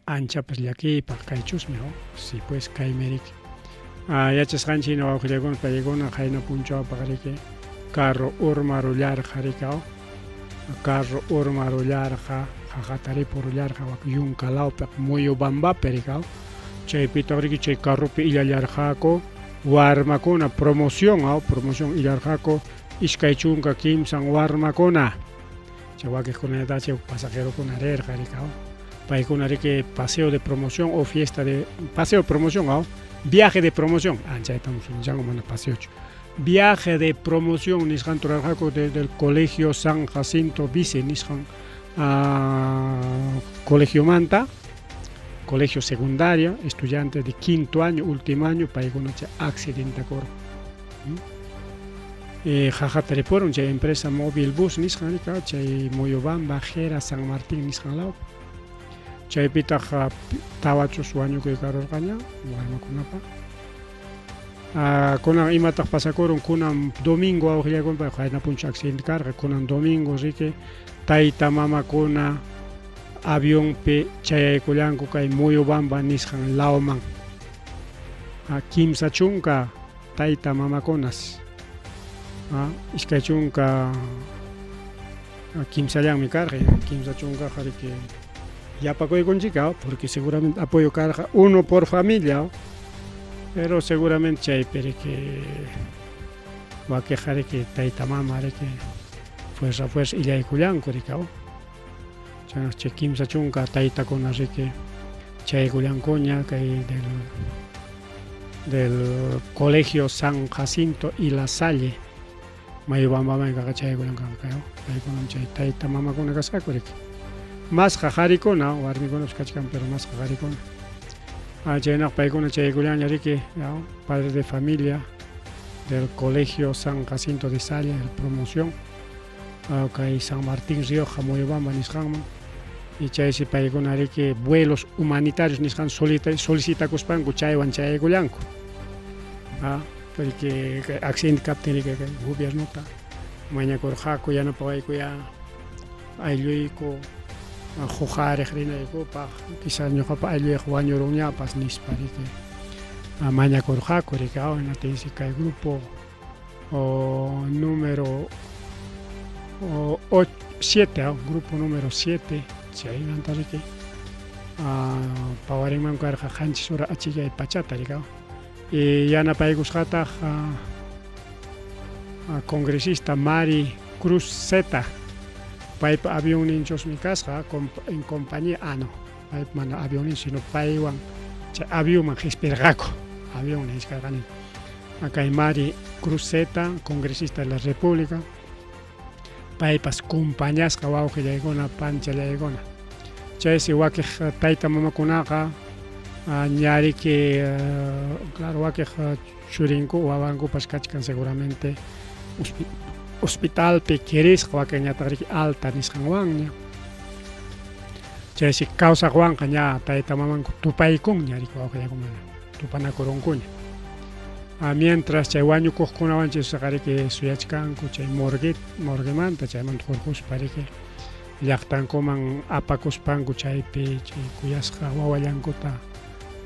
anchapas llakipaq kaychusmi si pues kaymiriki yachasqanchik wawqillaykuna pallaykuna qayna punchawpaq riki carro urmarullarqa rikaw carro urmarullarqa qaqataripurullarqa wak yunkalawpaq Moyobambapi rikaw chaypitaq riki chay carropi illallarqaku warmakuna promoción illarqaku iskay chunka kimsan warmakuna chay wakiqkunata chay pasajerokuna rirqa rikaw paykuna riki paseo de promoción o fiesta de paseo de promoción viaje de promoción chaytamus nishanku mana paseochu viaje de promoción nisqan turarqaku desde el colegio San Jacinto Vice nisqan colegio manta, colegio secundario, estudiantes de quinto año, último año, paykuna accidente coro. Jajataripuron chay empresa móvil bus nisqan nika, chay Moyobamba, Jera, San Martín nisqan law. Chaypita tawachus wañukuy karurqaña, warmakunapa. Kunan imataq pasakurun, kunan domingo awqllakunpa qayna puncha accidente karqa, kunan domingo riki tayta mamakuna avionpi chayaykullanku kay Moyobamba nisqan lawman. Kimsa chunka tayta mamakunas, iskay chunka kimsallanmi karqa, kimsa chunka riki yapakuykunchika, porque seguramente apoyo karqa uno por familia, pero seguramente chaypiri que wakiqa que tayta mama que fuerza illaykullanku rika, chanas chay kimsa chunka taytakuna riki chaykullankuña kay del colegio San Jacinto y La Salle Moyobambamanqa chaykullankanqa paykunam chay tayta mamakuna kasqaku riki. Más qajarikuna, warmikunapas kachkan, pero más qajarikuna. Chaynaq paykuna chaykullaña riki, padres de familia del colegio San Jacinto de Salle, de promoción, kay San Martín Rioja, Moyobamba nisqanman, y chaysi paykuna riki vuelos humanitarios nisqan solicitakuspanku chaywan chayaykullanku. Porque accidente kaptin riki kay gobiernuta mañakurqaku yanapawaykuya aylluyku Jujariq rinaykupaq, quizás ñuqapa aylluyqa wañurunñapas nispa riki mañakurqaku riki, hinatisi kay grupo número 7, grupo número 7, chaymanta riki pawarinman karqa qanchis hora achikay pachata riki, y yanapaykusqataq congresista Mari Cruz Zeta, paypa avionninchusmi kasqa en compañía, no, paypa mana avionnin, sino paywan chay avionman hispirqaku, avionni hiskarqani. Kay Mari Cruz Zeta, congresista de la República, paypas compañasqa wawqillaykuna, panchallaykuna. Chaysi wakiq tayta mamakunaqa ñariki, claro, wakiq churinku wawankupas kachkan seguramente hospitalpi kirisqa wakinñataq riki alta nisqanwanña. Chaysi kawsaqwanqa ña tayta mamanku tupaykunña riki wawqillaykuna, tupanakurunkuña. Mientras chay wañukuqkunawanchikqa riki suyachkanku chay morguemanta, chaymanta hurquspa riki llaqtankuman apakuspanku chaypi chay kuyasqa wawallankuta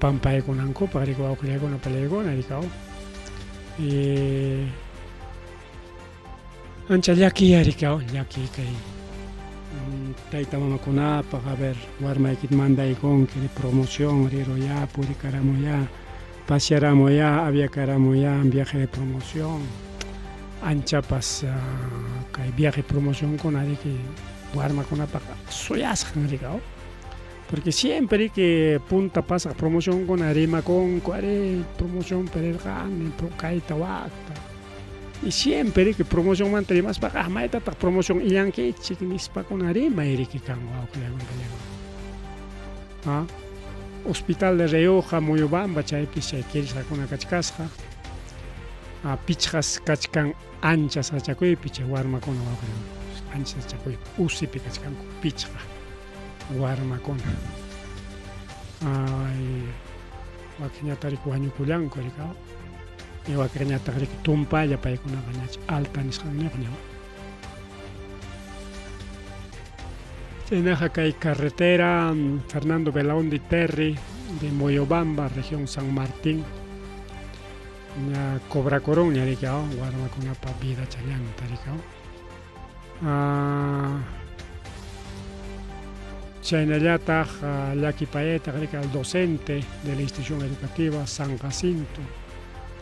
pampaykunankupaq riki wawqillaykuna palaykuna riki. Ancha llakiya riki, llaki kay tayta mamakunapaq, a ver, warmaykita mandaykunki de promoción, riruya, purikaramuya, pasearamuya, aviakaramuya, viaje de promoción, anchapas kay viaje de promoción kuna riki warmakunapaq suyasqan riki, porque siempre que punta pasaq promoción kuna rimakunku, promoción perirqani, kayta waqta. Y siempre que promoción manta rimaspaqa maytataq promoción illankichik nispakuna rimay riki kan wawqillaykuna. Hospital de Rioja, Moyobamba, chaypis chay kirisqakuna kachkasqa, pichqas kachkan anchas sachakuypi chay warmakuna wawqillaykuna, anchas sachakuypi usipi kachkanku pichqa warmakuna. Wakiñata riki wañukullanku riki, y wakiñataq riki tumpalla paykunaqa ña alta nisqanñuqña. Chaynaqa kay carretera Fernando Belaúnde Terry de Moyobamba, región San Martín, ña cobrakurunña riki, warmakunapa vida challanta riki. Chaynallataq llakipayaytaq riki al docente de la institución educativa San Jacinto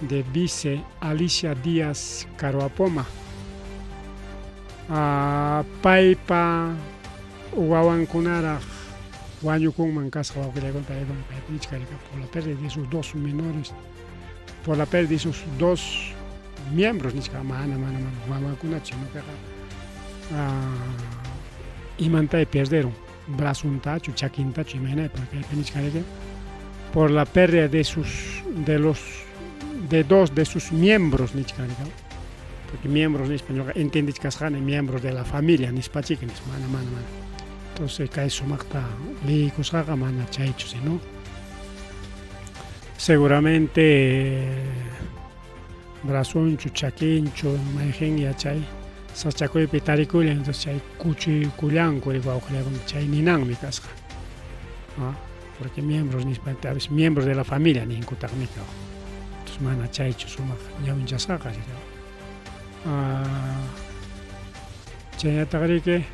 de Vice Alicia Díaz Caruapoma, paypa wawankunaraq wañukunman kasqa wawqillaykuna paykunapa por la pérdida de sus dos menores, por la pérdida de sus dos miembros nisqa mana wawankuna chaynupiqa imantay perderon brazuntachu chakintachu imaynaypaq kaypi nisqariki por la pérdida de dos de sus miembros nisqarika porque miembros nispa ñuqa entendichkasqani miembros de la familia nispachiki nis mana entonces kay sumaqta liykusqaqa mana chaychu sino seguramente brazunchu chakinchu mayjin yachay sachakuypi tarikullan entonces chay kuchuykullanku wawqillakuna chay ninanmi kasqa porque miembros nispa a veces miembros de la familia ninkutaqmi kawan entonces mana chaychu sumaq ñawinchasqaqa chaynataqriki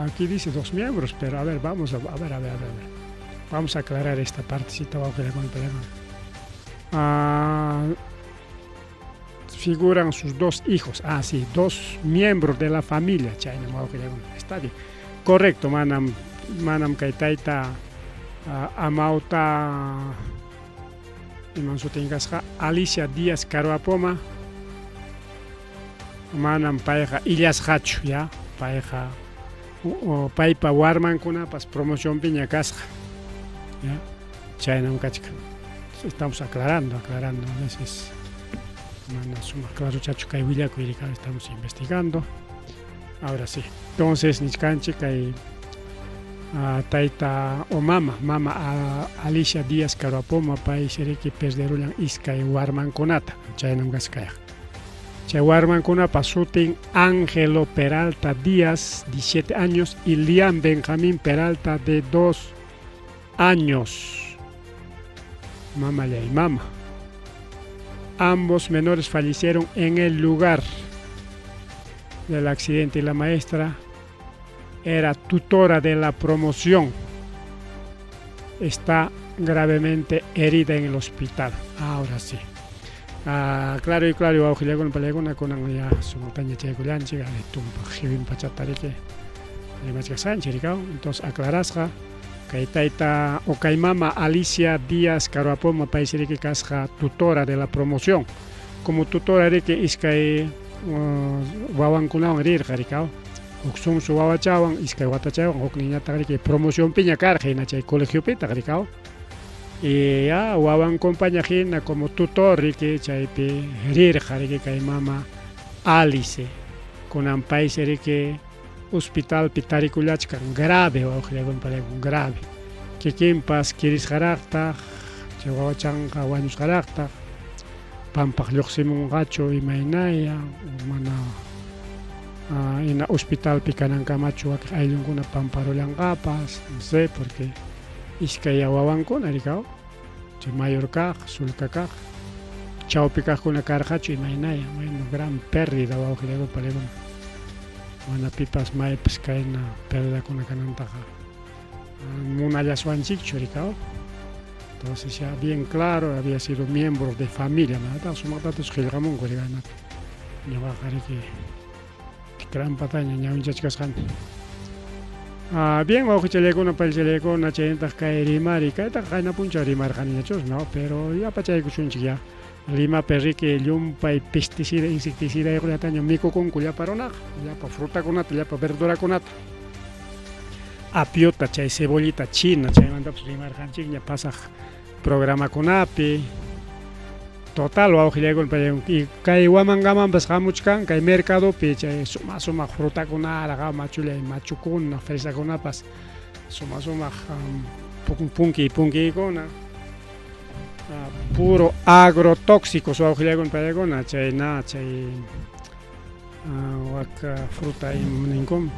aquí dice 2 miembros, pero a ver, vamos a ver. Vamos a aclarar esta partecita figuran sus 2 hijos. Sí, 2 miembros de la familia. Está bien. Correcto, manam kaitaita amauta imansutingasqa Alicia Díaz Caruapoma manam payqa illasqachu ya payqa paypa warmankunapas promocionpi ñakasqa ya chaynam kachka estamos aclarando a veces mana sumaq claro chachu kay willakuyqa estamos investigando ahora sí entonces niskanchik kay tayta o mama Alicia Díaz Caruapoma pay siriki perderullan iskay warmankunata chaynam kasqayaq chay warmankunapas sutin Ángelo Peralta Díaz 17 años y Liam Benjamín Peralta de 2 años mama ambos menores fallecieron en el lugar del accidente y la maestra era tutora de la promoción. Está gravemente herida en el hospital. Ahora sí. Claro, wawqillakuna pallaykuna kunan ya sumaqtaña chaykullanchik ali tumpa qhiwin pachatariki rimachkasqanchik rikaw. Entonces aclarasqa kay tayta o kay mama Alicia Díaz Caruapoma paysiriki kasqa tutora de la promoción. Como tutora riki iskay wawankunawan rirqa rikaw. Uksunsu wawachawan iskay watachawan huk niñataq promoción piña karqa hina chay colegiopita rikaw y ya wawan compañía hina como tutor riki chaypi rirqa riki kay mama Alice kunan paysi riki hospitalpi tarikullachkan grave wawqillakuna grave kikinpas kirisqaraqtaq chay wawachanqa wañusqaraqtaq pampaq lluqsimunqachu imaynaya mana en hospital picanancaamachu ayllunkunata pamparullanqapas no sé porque iskay wawankuna rikaw chay mayor kaq sulka kaq chawpi kaqkuna karqachu imaynaya bueno gran pérdida wawqillakuna pallaykuna mana pipas maypas kayna pérdidakuna kanantaqa munallaswanchikchu rikaw entonces ya bien claro había sido miembros de familia nada sumaqtatus qillqamunku rikanata ñuqaqa riki gran pataña ñawinchachkasqanta bien wawqichallaykuna payllaykuna chaynataq kay rimari kaytaqa qayna punchaw rimarqaniñachus no pero yapachaykushunchik ya rimapi riki llumpay pesticida insecticida llataña mikukunku llapa runaqa llapa frutakunata llapa verdurakunata apiota chay cebollita china chaymantapas rimarqanchikña pasaq programakunapi total wawqillaykuna y kay wamankamanpas hamuchkan kay mercadopi chay sumaq frutakunara machullay machukuna fresakunapas sumaq punkiykuna puro agrotóxicos wawqillaykuna pallaykuna chayna chay waka fruta ninkun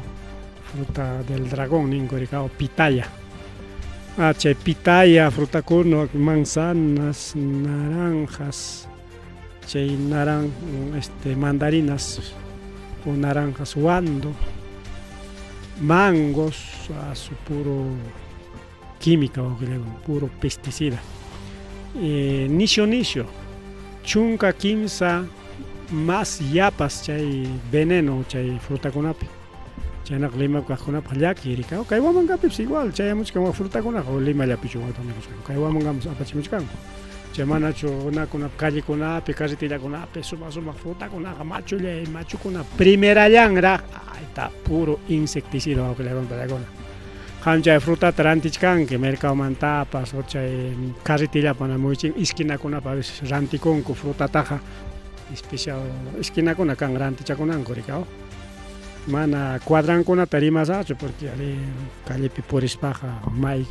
fruta del dragón ninku rikaw pitaya chay pitaya frutakuna manzanas naranjas chay mandarinas o naranjas wando mangos su puro química puro pesticida nisio chunka kimsa más yapas chay veneno chay frutakunapi chaynaq Lima kaqkunapas llaki rikaw kay wamankapipas igual chayamuchkan frutakunaqa Lima llapichu kay wamankapas apachimuchkanku Chamanacho una calle kunapi carretilla kunapi suma fruta kunaqa machukuna primera llanra está puro insecticida awqillaykuna payakuna qancha frutata rantichkanki mercadomantapas o chay carretillapana muychin esquinakunapi a veces rantikunku frutataqa especial esquinakuna kan rantichakunanku rikaw mana cuadrankunata rimasachu porque ali callepi purispaqa may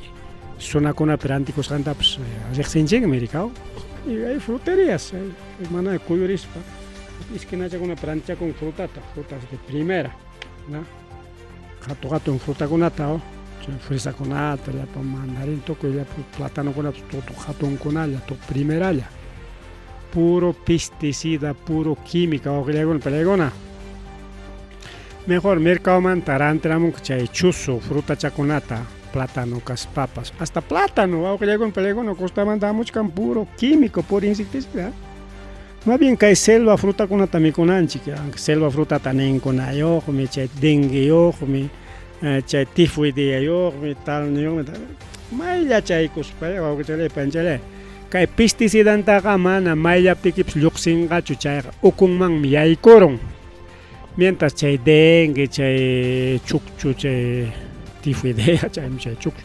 sunakunapi rantikusqantapas riqsinchikmi rikaw y hay fruterías mana kuyurispa esquinachakunapi rantichakun frutas de primera ¿no? Hatun frutakunata frisakunata llapan mandarin tukuy llapan platanokunapas tukuy hatunkunalla tukuy primeralla puro pesticida puro química awqillaykuna palaykuna mejor mercadomanta rantiramunqa chay chusu frutachakunata plátano papas hasta plátano awqillaykuna palaykuna costamanta muchkan puro químico puro insecticida más bien kay selva frutakunata mikunanchik selva frutata ninkunayuqmi chay dengueyuqmi chay tifoideyayuqmi tal niyuqmi maylla chaykuspay wawqichalay panchalay kay pesticidantaqa mana mayllaptikipas lluqsinqachu chayqa ukunmanmi yaykurun mientras chay dengue chay chukchu chay tifoidea chaymi chay chukchu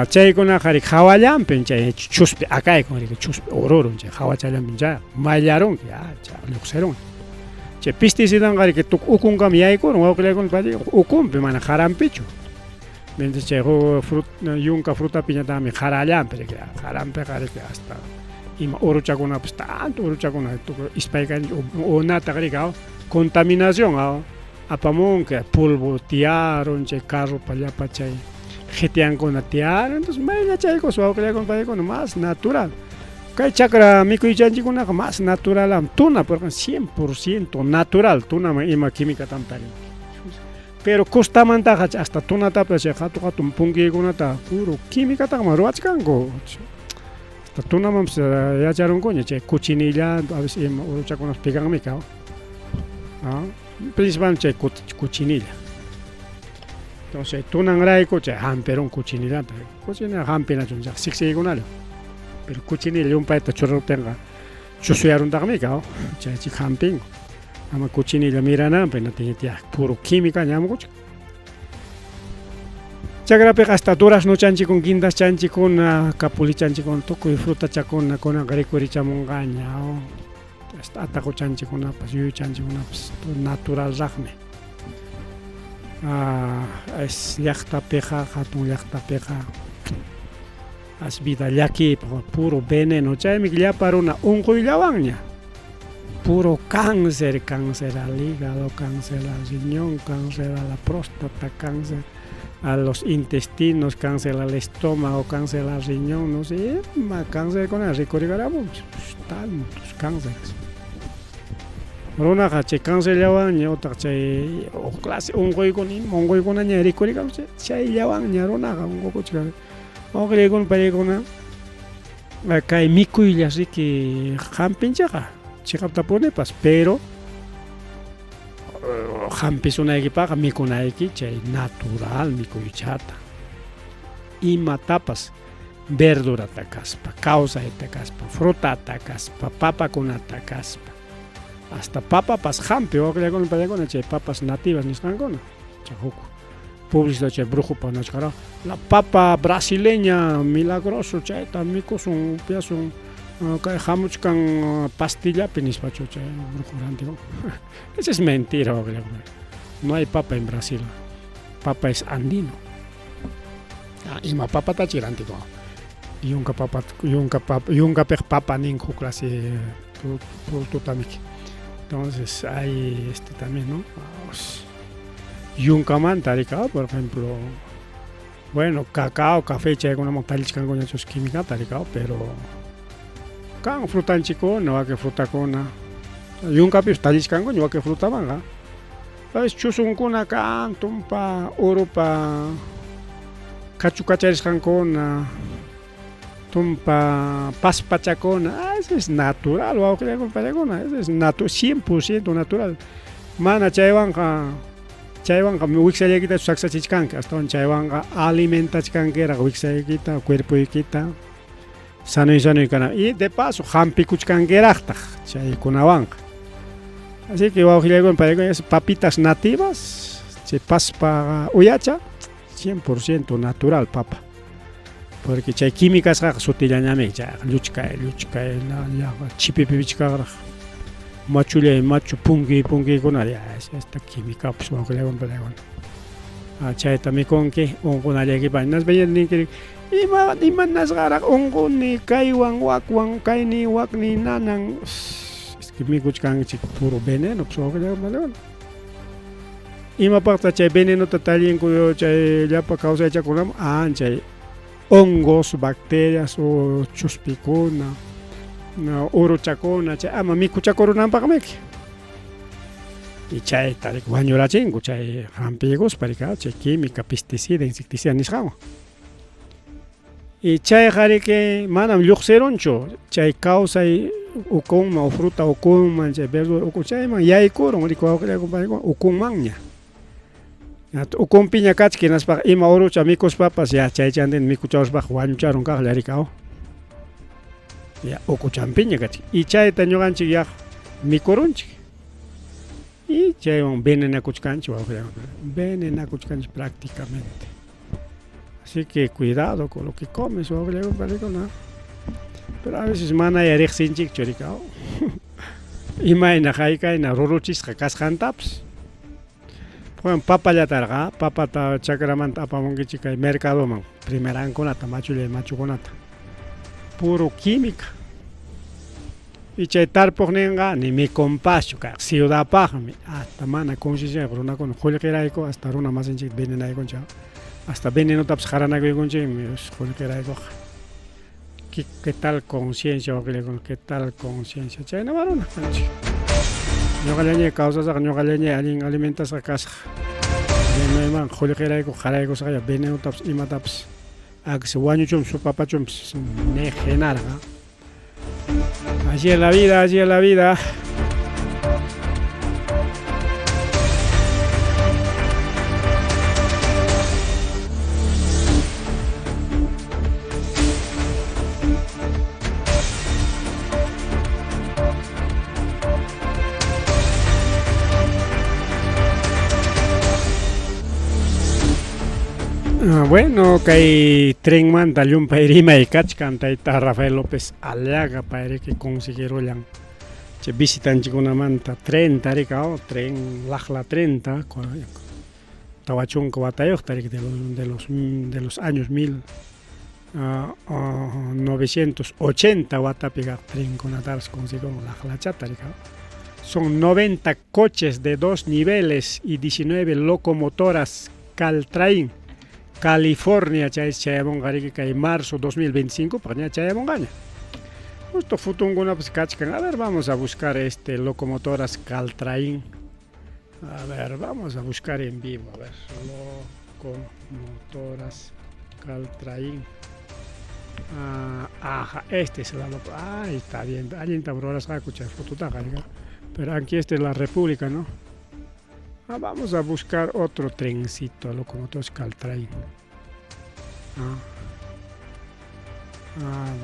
chaykunaqa hawallanpi chay chuspi akaykun chuspi ururun chay hawachallanpi chay mayllarunki chay lluqsirun chay pesticidanqa tuk ukunqami yaykurun wawqillaykuna ukunpi mana harampichu mientras chay yunka frutapi ñataqmi harallanpi harampiqa hasta ima uruchakunapas tanto uruchakuna ispaykanchik unataqa rika contaminación apamunqa polvo tiarun chay carropa llapa chay jetiankuna tiarun entonces maylla chaykus wawqillaykuna paykuna más natural kay chakra mikuychanchikkunaqa más natural tuna por 100% natural tuna ima química tamparin pero costamantaqa hasta tunatapas chay hatun punkiykunata puro quimicataqa ruwachkanku hasta tunamanpas yacharunkuña chay cuchinilla a veces ima uruchakunas pikanmi kaw principalmente chay cuchinilla entonces tunanrayku chay hampirun cuchinillata cuchinilla hampinachun chay siksiykunalla pero cuchinilla yumpayta churruptinqa chusuyaruntakmi kaw chaychik hampinku ama cuchinilla mirananpi na tiya puro química ñamukuchik chakrapiqa hasta durazno chanchikun guindas chanchikuna capuli chanchikuna tukuy frutachakuna kunaqa rikurichamunqaña hasta ataku chanchikunapas yuyu chanchikunapas naturalraqmi es llaqtapiqa hatun llaqtapiqa vida llakipa puro veneno chaymi llapa runa unquyllawanña puro cáncer al hígado, cáncer al riñón, cáncer a la próstata, cáncer a los intestinos, cáncer al estómago, cáncer al riñón, no sé, más cáncer con el ricorigaramus, tantos cánceres. Runaqa chay cáncer llawanña otaqa chay clase unquykunaña ricorigaramus chay llawanña runaqa unqukuchika awqillaykuna pallaykuna kay mikuylla riki hampinchaqa chiqaptapunipas pero hampisunaykipaqa mikunayki chay natural mikuychata imatapas verdurata kaspa kawsayta kaspa frutata kaspa papakunata kaspa hasta papapas hampi wawqillaykuna pallaykuna chay papas nativas nisqankuna chay huk publicidad chay brujupa nachkara la papa brasileña milagroso chayta mikusun upiasun kay hamuchkan pastillapi nispachu chay brujurantiku eso es mentira wawqillaykuna no hay papa en Brasil papa es andino ima papatachi rantiku yunkapiq papa ninku clase tutamiki entonces hay también no yunkamanta rika por ejemplo bueno cacao café chaykunaman tallichkankuña chus quimicata rika pero kan frutanchikuna waki frutakuna yunkapipas tallichkankuña waki frutamanqa pues chusunkuna kan tumpa urupa kachukacharisqankuna tumpa paspachakuna eso es natural wawqillaykuna pallaykuna eso es 100% natural mana chaywanqa wiksallaykita saksachishkanki astawan chaywanqa alimentachkankirak wiksallaykita cuerpuykita Sanui kana. Y de paso, hampi kuchkangerachta, chay kunawanka. Así que wauqillaywan paykunpas papitas nativas, chay paspa uyacha, 100% natural papa. Porque chay químicas sutillañami, chay lluchkay, chipipichkagraj. Machullay, machu punki kunari, esta química pues wauqillaywan paywan. Chayta mikunki, unqunallaykipaq nasbay ninki ima nasqaraq unquni kaywan wakwan kayni wakni nanan es que mikuchkanchik puro veneno pues wauqillaywan paywan. Imapaqta chay venenota tallinkuyo chay llapa kawsaychakunaman chay hongos, bacterias o chuspikuna, uruchakuna chay ama mikuchakurunanpaqmiki. Y chay tarik wañurachinku chay hampigusparika chay química, pesticida, insecticida nisqawan. Y chay qariki manam lluqsirunchu chay kawsay ukunman o fruta ukunman chay verdura ukun chayman yaykurun riku wauqillaywan ukunmanña. Ukunpiña kachki hinaspaqa ima urucha mikuspapas ya chaychantin mikuchawashpaqa wañucharun kaqlla rikaw. Ya ukuchanpiña kachki y chayta ñuqanchik ya mikurunchik. Y chaywan venenakuchkanchik wauqillaywan, venenakuchkanchik prácticamente. Así que cuidado con lo que comes wauqillaywan parikuna. Pero a veces mana riqsinchikchu rikaw. Imayna haykayna ruruchisqa kasqantapas. Bueno, papallatarqa, papata chakramanta apamunkichik kay mercadoman, primerankunata, machullay machukunata. Puro química. Y chay tarpuqninqa ni mikunpaschu kaq ciudadpaqmi, hasta mana conciencia runakuna qullqirayku hasta runa masinchik venenaykunchik. Hasta venenotapas qaranakuykunchikmi qullqiraykuqa. ¿Qué tal conciencia wauqillaywan? ¿Qué tal conciencia? Chayna runa kanchik. Ñuqallañay kawsasaq ñuqallañay allin alimentasqa kasaq. Venenoman qullqirayku qaraykusaqlla venenotapas imatapas akis wañuchunpis supapachunpis ne genarqa. Así es la vida, así es la vida. Bueno, kay trenmanta llumpay rimay kachkan tayta Rafael López Aliaga payriki consiguirullan chay visitanchikunamanta 30 rikaw, tren laqla 30 tawachunka watayuqta rik de los años 1980 watapi kaq trenkunatapas consiguirun laqlachata rikaw. Son 90 coches de 2 niveles y 19 locomotoras Caltrain California chayamunqariki kay marzo 2025 paña chayamunqaña. Justo futunguna pues kachkan. A ver, vamos a buscar locomotoras Caltrain. A ver, vamos a buscar en vivo, a ver, locomotoras Caltrain. Ajá, es la locomotora. Ahí está bien. Allí está broras escucha fotuta, pero aquí es la República, ¿no? Vamos a buscar otro trencito, locomotoras Caltrain.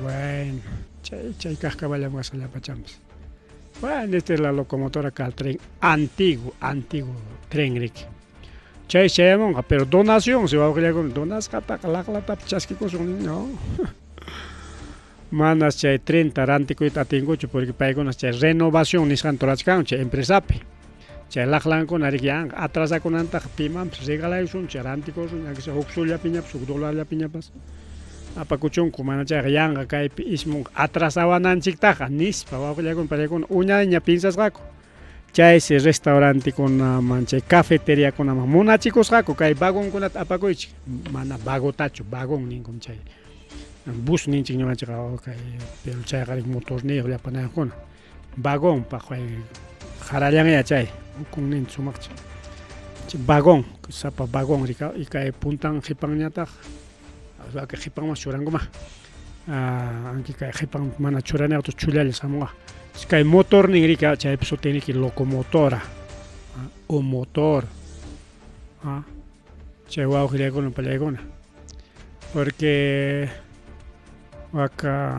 Bueno, chay cascaballa más allá pachambas. Bueno, esta es la locomotora Caltrain, antiguo tren rik. Chay chayamon, pero donación, se va a ocurrir con donas kata kalakla chasquicos no. Manas chay 30 rantico y tatingucho, porque paigonas chay renovación niskan torachkan, chay empresape. Chay laqlan con arikian atrasa con anta pimam regalayusun chay rantico sun yakse hoksulla piña sukdola piña pas. Apakuchun kumana chay yanga kay ismun atrasawananchiktaqa nispa waqillaykun paykun uñaña pinsasqaku. Chay ese restaurante kunaman chay cafeteria kunaman munachikusqaku kay vagonkunata apakuychik. Mana vagotachu, vagon ninkun chay. Bus ninchik ñuqanchikqa kay pero chayqa motorneo llapanakuna. Vagón pa jarallanlla chay ukun nin sumaqchi. Vagón, sapa vagón rika y kay puntan qipanñataq. Que hipan más churanguma, aunque que hipan mana churane autos chulales amonga. Es que hay motor ni rica, chay eso tiene que locomotora o motor, chay guau que le con palegona, porque acá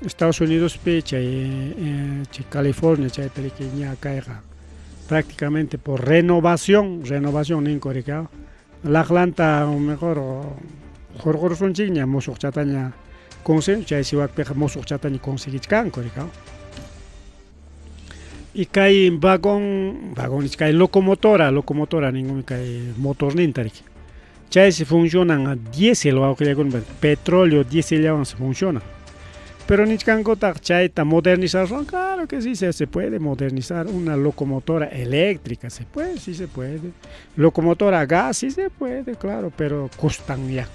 Estados Unidos pe chay California chay tariqueña caiga prácticamente por renovación nin coricao la planta mejor jorgor son chigña mosok chataña consen chay siwak peja mosok chataña conseguichkan coricao y kay vagón kay locomotora ningún kay motor nin tarique chay se funcionan a diésel o petróleo diésel ya se funciona. Pero Nichkanko Tachayta modernización, claro que sí se puede modernizar una locomotora eléctrica, se puede, sí se puede. Locomotora a gas, sí se puede, claro, pero cuestan ya.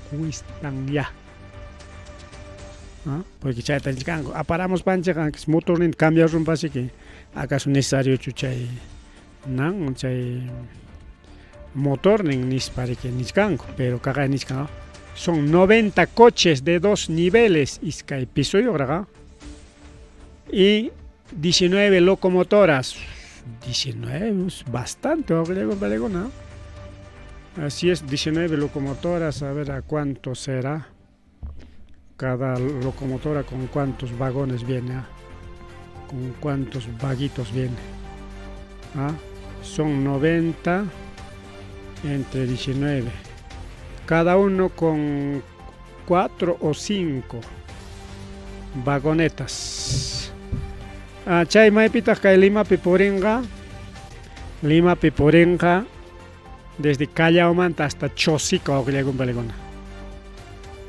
¿Ah? Porque Chayta Nichkanko, aparamos pancha, que es motor en cambiar un pase que acaso necesario chuchay, nan, chay motor ni para que Nichkanko, pero caga Nichkanko. Son 90 coches de 2 niveles y 19 locomotoras. 19 es bastante, ¿no? Así es, 19 locomotoras, a ver a cuánto será cada locomotora, con cuántos vagones viene, con cuántos vaguitos viene. Son 90 entre 19. Cada uno con 4 o 5 vagonetas. Chay maipita kay Lima Piporinga, desde Callao Manta hasta Chosica o Gliagun Balegona.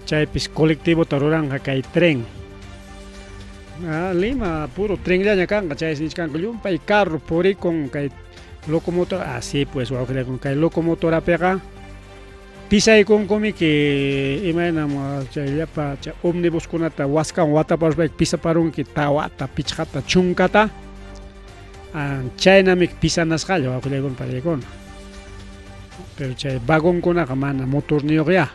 Chay pis colectivo Taruranga kay tren. Lima puro tren ya kanga chay sinchkanko yumpa y carro por ahí con kay locomotora. Así pues o Gliagun kay locomotora pega. Pisa y con comi que imaginamos chayapa omnibus kunata waskan wata parsbek pisa parun que tawata pichata chunkata chaynamik pisa nasqalla waqlaygun palaygun pero chay vagon kunaqa mana motor niyoqya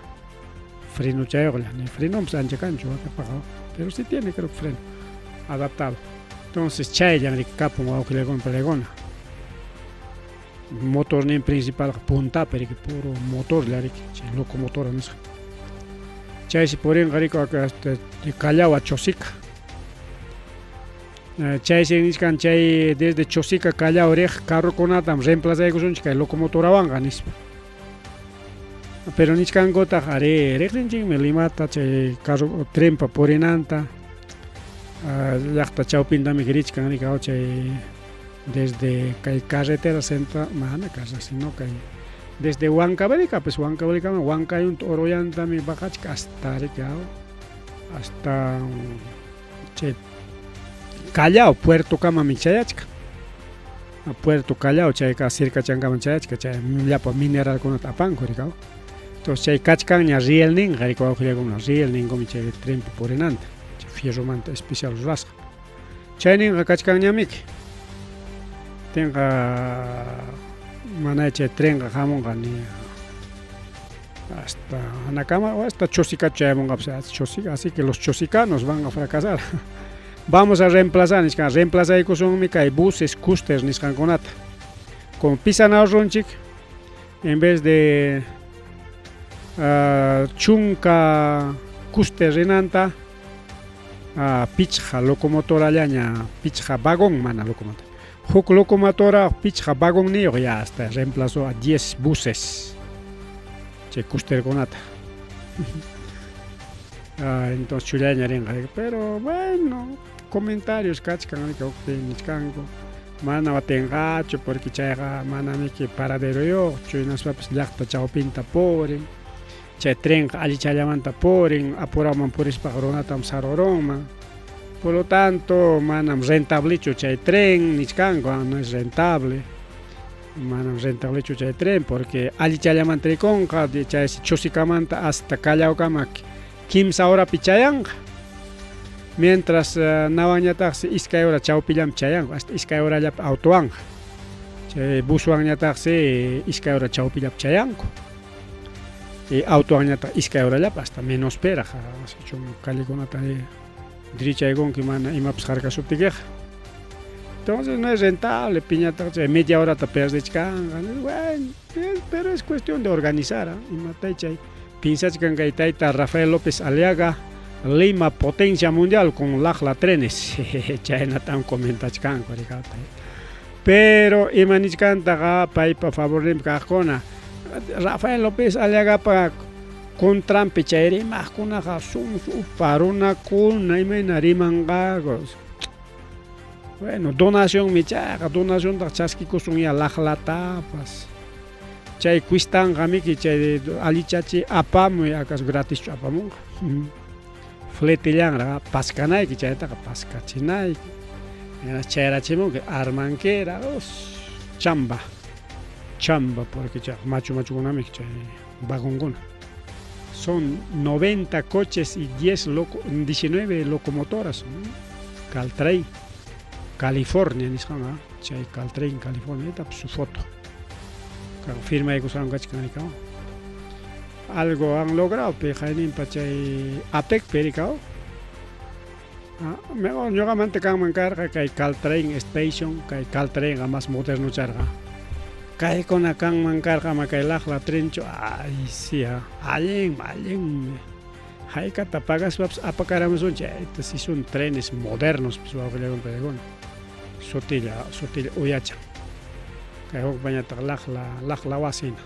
freno chayuqlla ni freno pues ancha kanchu pero sí tiene creo freno adaptado entonces chayllan rikapun waqlaygun palaygun motor ni principal punta pero que puro motor la locomotora no sé chay si por en rico acá de Callao a Chosica chay si niscan chay desde Chosica Callao rej carro con atam reemplaza de un chica locomotora vanga nis pero niscan gota jare rej me limata chay carro trempa por enanta yachta chaupinda mi grichkan ni cao chay desde carretera central, casa sino que desde Huancavelica, pues Huancavelica hay un Oroyanta mi bajachka hasta Callao, Puerto Cama Michayachka. A Puerto Callao, chayka cerca Chancama Michayachka, chay llapa mineral con tapanco, ricao. Entonces chay cachcaña riel ning, ricao con riel ning como chay tren por enante, fierro manta especial rasca. Chay ning cachcaña miki. Tenga manache trenga jamón gani hasta Anacama o hasta Chosica Chosica, así que los chosicanos van a fracasar. Vamos a reemplazar y buses, coasters, niscanconata. Con pisan a ronchik, en vez de chunca coaster renanta, pichja locomotora llaña, pichja vagón mana locomotora. Huk locomotora pichja vagón niyo ya hasta reemplazó a 10 buses. Che coaster conata. Entonces chulaña renga, pero bueno, comentarios kachkan que niscango. Mana watengacho porque chayga mana miki paradero yo, chuinas papis llaqta chaupinta poren. Chay tren ali chalamanta poren, apuraman por espagoronatam saroroma. Por lo tanto, manam rentable chay tren, niscango no es rentable. Manam rentable chay tren porque ali chalamanta riconca, de chay chosikamanta hasta Callao Camak, 15 horas pichayanga. Mientras nawañataxi iskay hora chawpillam chayanqa hasta iskay hora llap autoanga. Chay buswanñataxi iskay hora chawpillap chayanku. Y autoañata iskay hora llap hasta menos pera chum kalikunata dirichaygunki mana imapas harkasuptikeqa. Entonces no es rentable piñataqa media hora ta perdechkanqa. Bueno, pero es cuestión de organizar, imatay chay pinsachkan kay tayta Rafael López Aliaga Lima potencia mundial con lajla trenes chayna tan comentachkan korikata pero imanichkantaqa paypa favornim kaqkuna Rafael López Aliagapa contrampi chay rimaqkunaqa parunakuna imayna rimanqakos bueno donación mi chayqa donación ta chaskikusun ya lajlatapas chay cuistanqa miki chay alichachi apamuy akas gratis apamunqa fletillanqa paskanayki chaytaqa paskachinayki chayrachimunki armanquera chamba porque chay machukunami chay vagonkuna son 90 coches y 19 locomotoras Caltrain California nisqanqa chay Caltrain California su foto firma algo han logrado pejayninpa chay APEC perikao ñuqamanta kanman karqa kay Caltrain Station kay Caltrain más moderno charqa kaykuna kanman karqa kay lajla trencho ay sí allin haykata pagaspapas apakaramusun chayta si son trenes modernos pues wawqillakunpa sotilla uyachan kay huk pañataq lajla wasina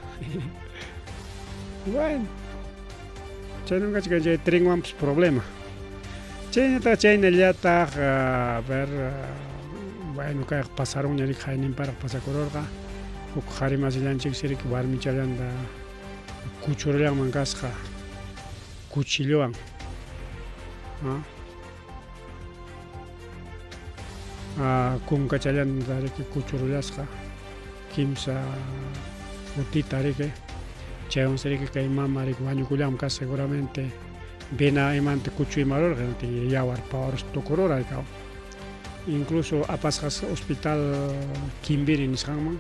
bueno chaynunqachika chay trenwanpas problema chaynallataq ver bueno kay pasaron ña hayninparaq pasakururqa huk qhari masillanchik siriki warmichallanta kuchurllaman kasqa cuchilluwan kunkachallanta riki kuchurullasqa kimsa utita riki chaywan siriki kay mama riki wañukullaman kas seguramente vena imanta kuchu imarurqa yawar pawaros tukurura rikaw incluso apasqas hospital Kimbiri nisqanman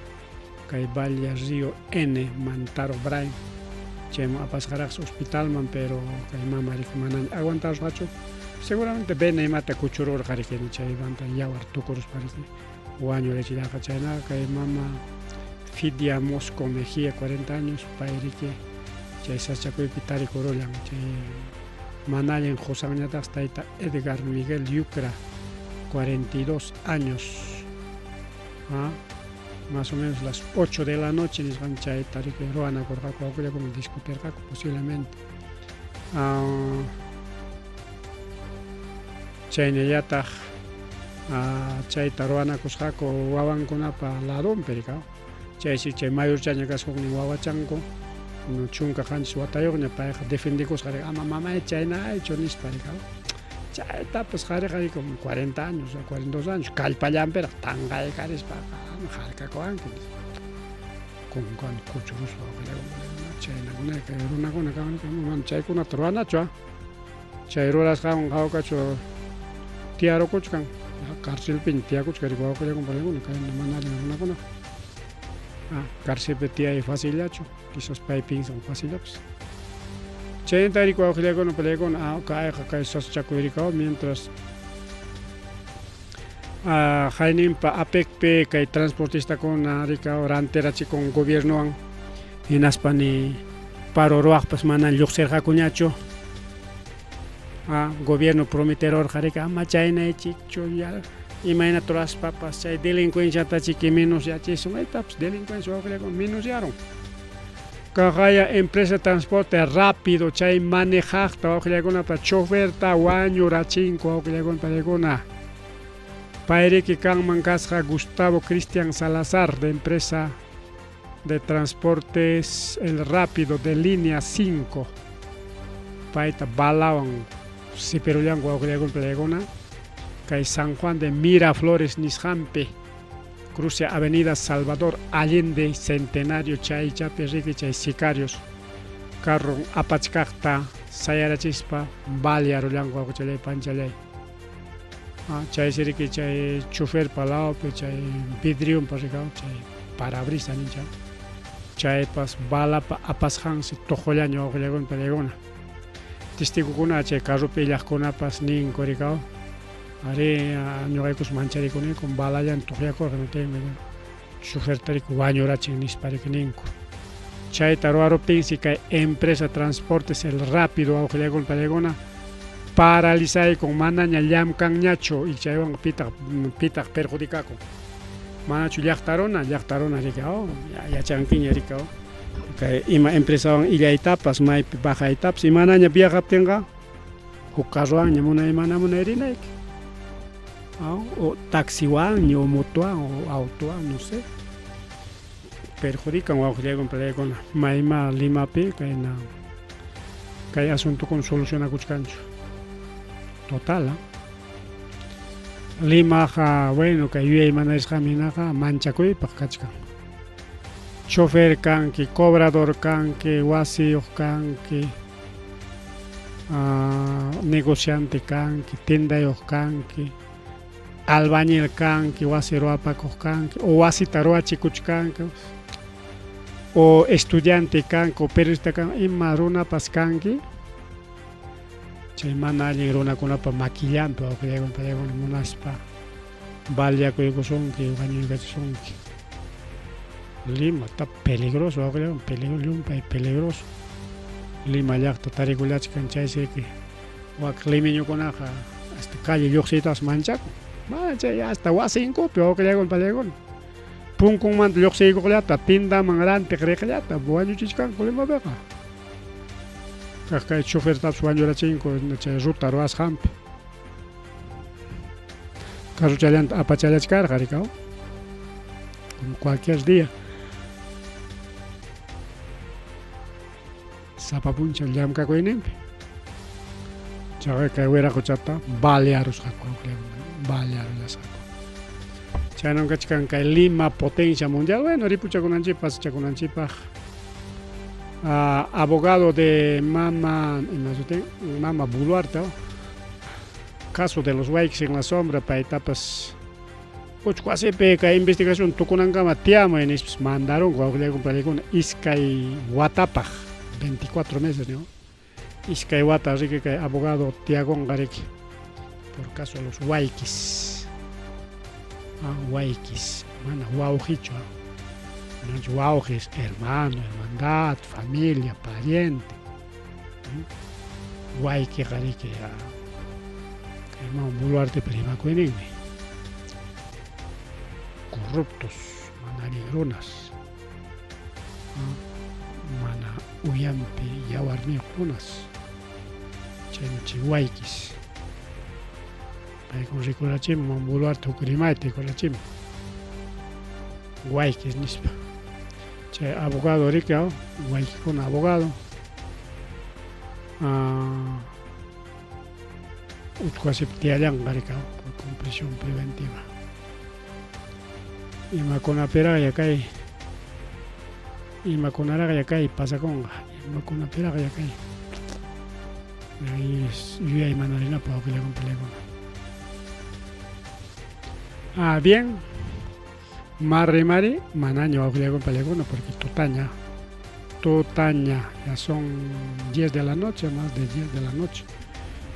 kay Valle Río N Mantaro Brain chayman apasqaraqsi hospitalman pero kay mama riki mana aguantarusqachu seguramente vena imata kuchururqa riki chaymanta yawar tukuruspa riki wañurichillaqa chaynaqa kay mama Fidia Mosco Mejía 40 años pay riki chay sachakuypi tarikurullan chay manallen Josanñataq tayta Edgar Miguel Yucra 42 años más o menos las 8 de la noche nisqan chayta riki ruwanakurqaku wawqillakuman discutirqaku posiblemente chaynallataq chayta ruwanakusqaku wawankunapa ladonpi rikaw chaysi chay mayorchaña kasquknin wawachanku chunka qanchis watayuqña payqa defendikusqa ama mamay chaynaychu nispa rikaw chaytapas qariqa como 40 años o 42 años kallpallanpiraq tanqaykarispaqa harkakuwanki kunkan kuchuruspa chaynakuna kay runakuna kawan chaykunata ruwanachu chay rurasqawan qhawqachu tiyarukuchkan karcelpiña tiyakuchka riki wawqillakunpalakuna kayna mana allin runakuna cárcelpi tiyay facillachu quizás paypinsan facillapas chaynata riki wawqillakunapalakuna kayqa kay sasachakuyrirkawan mientras hayninpa APECpi kay transportistakuna rikaw ranterachikun gobiernowan hinaspani paro ruwaqpas mana lluqsirqakuñachu gobierno prometerorqa riki ama chaynaychikchu imayna turaspapas chay delincuenciata chiki minusyachisun aytapas delincuencia wawqillakuna minusiaron kaqaya empresa transporte rápido chay manejaqta wawqillakunapa choferta wañurachinku wawqillakunapalakuna pay riki kanman kasqa Gustavo Cristian Salazar de empresa de transportes El Rápido de línea 5 payta balawan sipirullanku wawqillakunapalakuna kay San Juan de Miraflores nisqanpi cruce avenida Salvador Allende Centenario chaychapi riki chay sicarios carro apachkaqta sayarachispa balearullanku wawqichalay panchalay chaysi riki chay choferpa lawpi chay vidrionpa rikaw chay parabrisa nincha chaypas balapa apasqansi tuqullaña wawqillakunapalakuna testigukuna chay carropi illaqkunapas ninku rikaw ari ñuqaykus mancharikuniku balallan tuqyakurqa choferta riki wañurachin nispa riki ninku chayta ruwaruptinsi kay empresa transportes El Rápido wawqillakunapalakuna paralizay kung manaña llamkan ñachu y chaywan pitaq perjudicako manachu llaqtaruna rikao yachankiña rikao kay ima empresawan illaytapas maypi bajaytapas imanaña viajaptinqa huk carruwan munay mana munay rinayki o taxiwan o motowan o autowan no sé perjudican wawqillaywan palaykuna mayma Limapi kay asunto con solucionakuchkanchu total Limaqa bueno kay yuyay mana nisqaminaqa manchakuypaq kachkan chofer kanki cobrador kanki wasiyuq kanki negociante kanki tendayuq kanki albañil kanki wasi ruwapakuq kanki o wasita ruwachikuchkanki o estudiante kanki o periodista kanki ima runapas kanki chay mana allin runakunapa maquillanpi wawqillaywan munaspa balyakuykusunki wañuykachishunki Lima está peligroso wawqillaywan llumpay peligroso Lima llaqta tarikullachkan chaysiki wak limeñukunaqa hasta calle lluqsiytapas manchakun chay hasta wasinkupi wawqillaywan pallaykuna punkunmanta lluqsiykuqllata tindaman rantiq riqllata wañuchishkanku Limapiqa kay chofertapas wañurachinku chay ruta ruwasqanpi carruchallanta apachallachkarqa rikao como cualquier día sapapuncha llamkakuyninpi chayqa kay wiraquchata balearusqaku balearulasqaku chaywan kachkan kay Lima potencia mundial bueno ripuchakunanchikpas chakunanchikpaq abogado de Mama Boluarte caso de los Waykis en la sombra paytapas uchkuasipi kay investigación tukunankama tiamay nispis mandaron wawqillaywan pallaykuna iskay watapaq 24 meses ¿no? Iskay wata riki kay abogado tiagonqa riki por caso de los Waykis Waykis mana wawqichu wawqis hermano hermandad familia pariente Waykiqa riki kay Mama Boluarte rimakuyninmi corruptos mana alin runas mana uyampi yawarniyuq runas chaymi Waykis paykuna rikurachimi Mama Boluarte huk rimayta rikurachimi Waykis nispa chay abogado riki Waykikuna abogado uchkuasipi tiyallanqa riki por prisión preventiva imakunapiraq kay imakunaraq kay pasakunqa imakunapiraq kay yuyay mana rinapaq wawqillaywan pallaykuna bien Mari manaña wawqillaywan pallaykuna porque tutaña ya son 10 de la noche más de 10 de la noche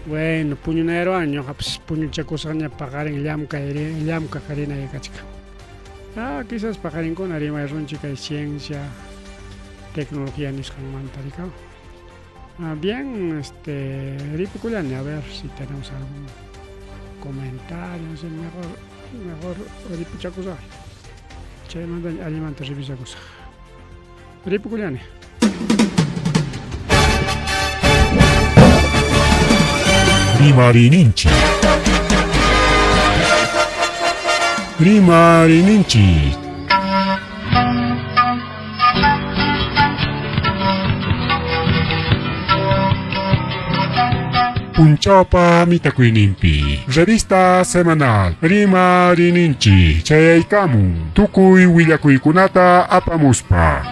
bueno puñunayruwan ñuqapas puñuchakusaqña paqarin llamka qarinay kachka quizás paqarinkuna rimayrunchik kay ciencia tecnología nisqanmanta rikao bien ripukullani a ver si tenemos algún comentario no sé mejor ripuchakusaq chaymanta allimanta ripichakusaq ripukullani Rimarininchi Punchawpa mitakuyninpi revista semanal Rimarininchi chayaykamun tukuy willakuykunata apamuspa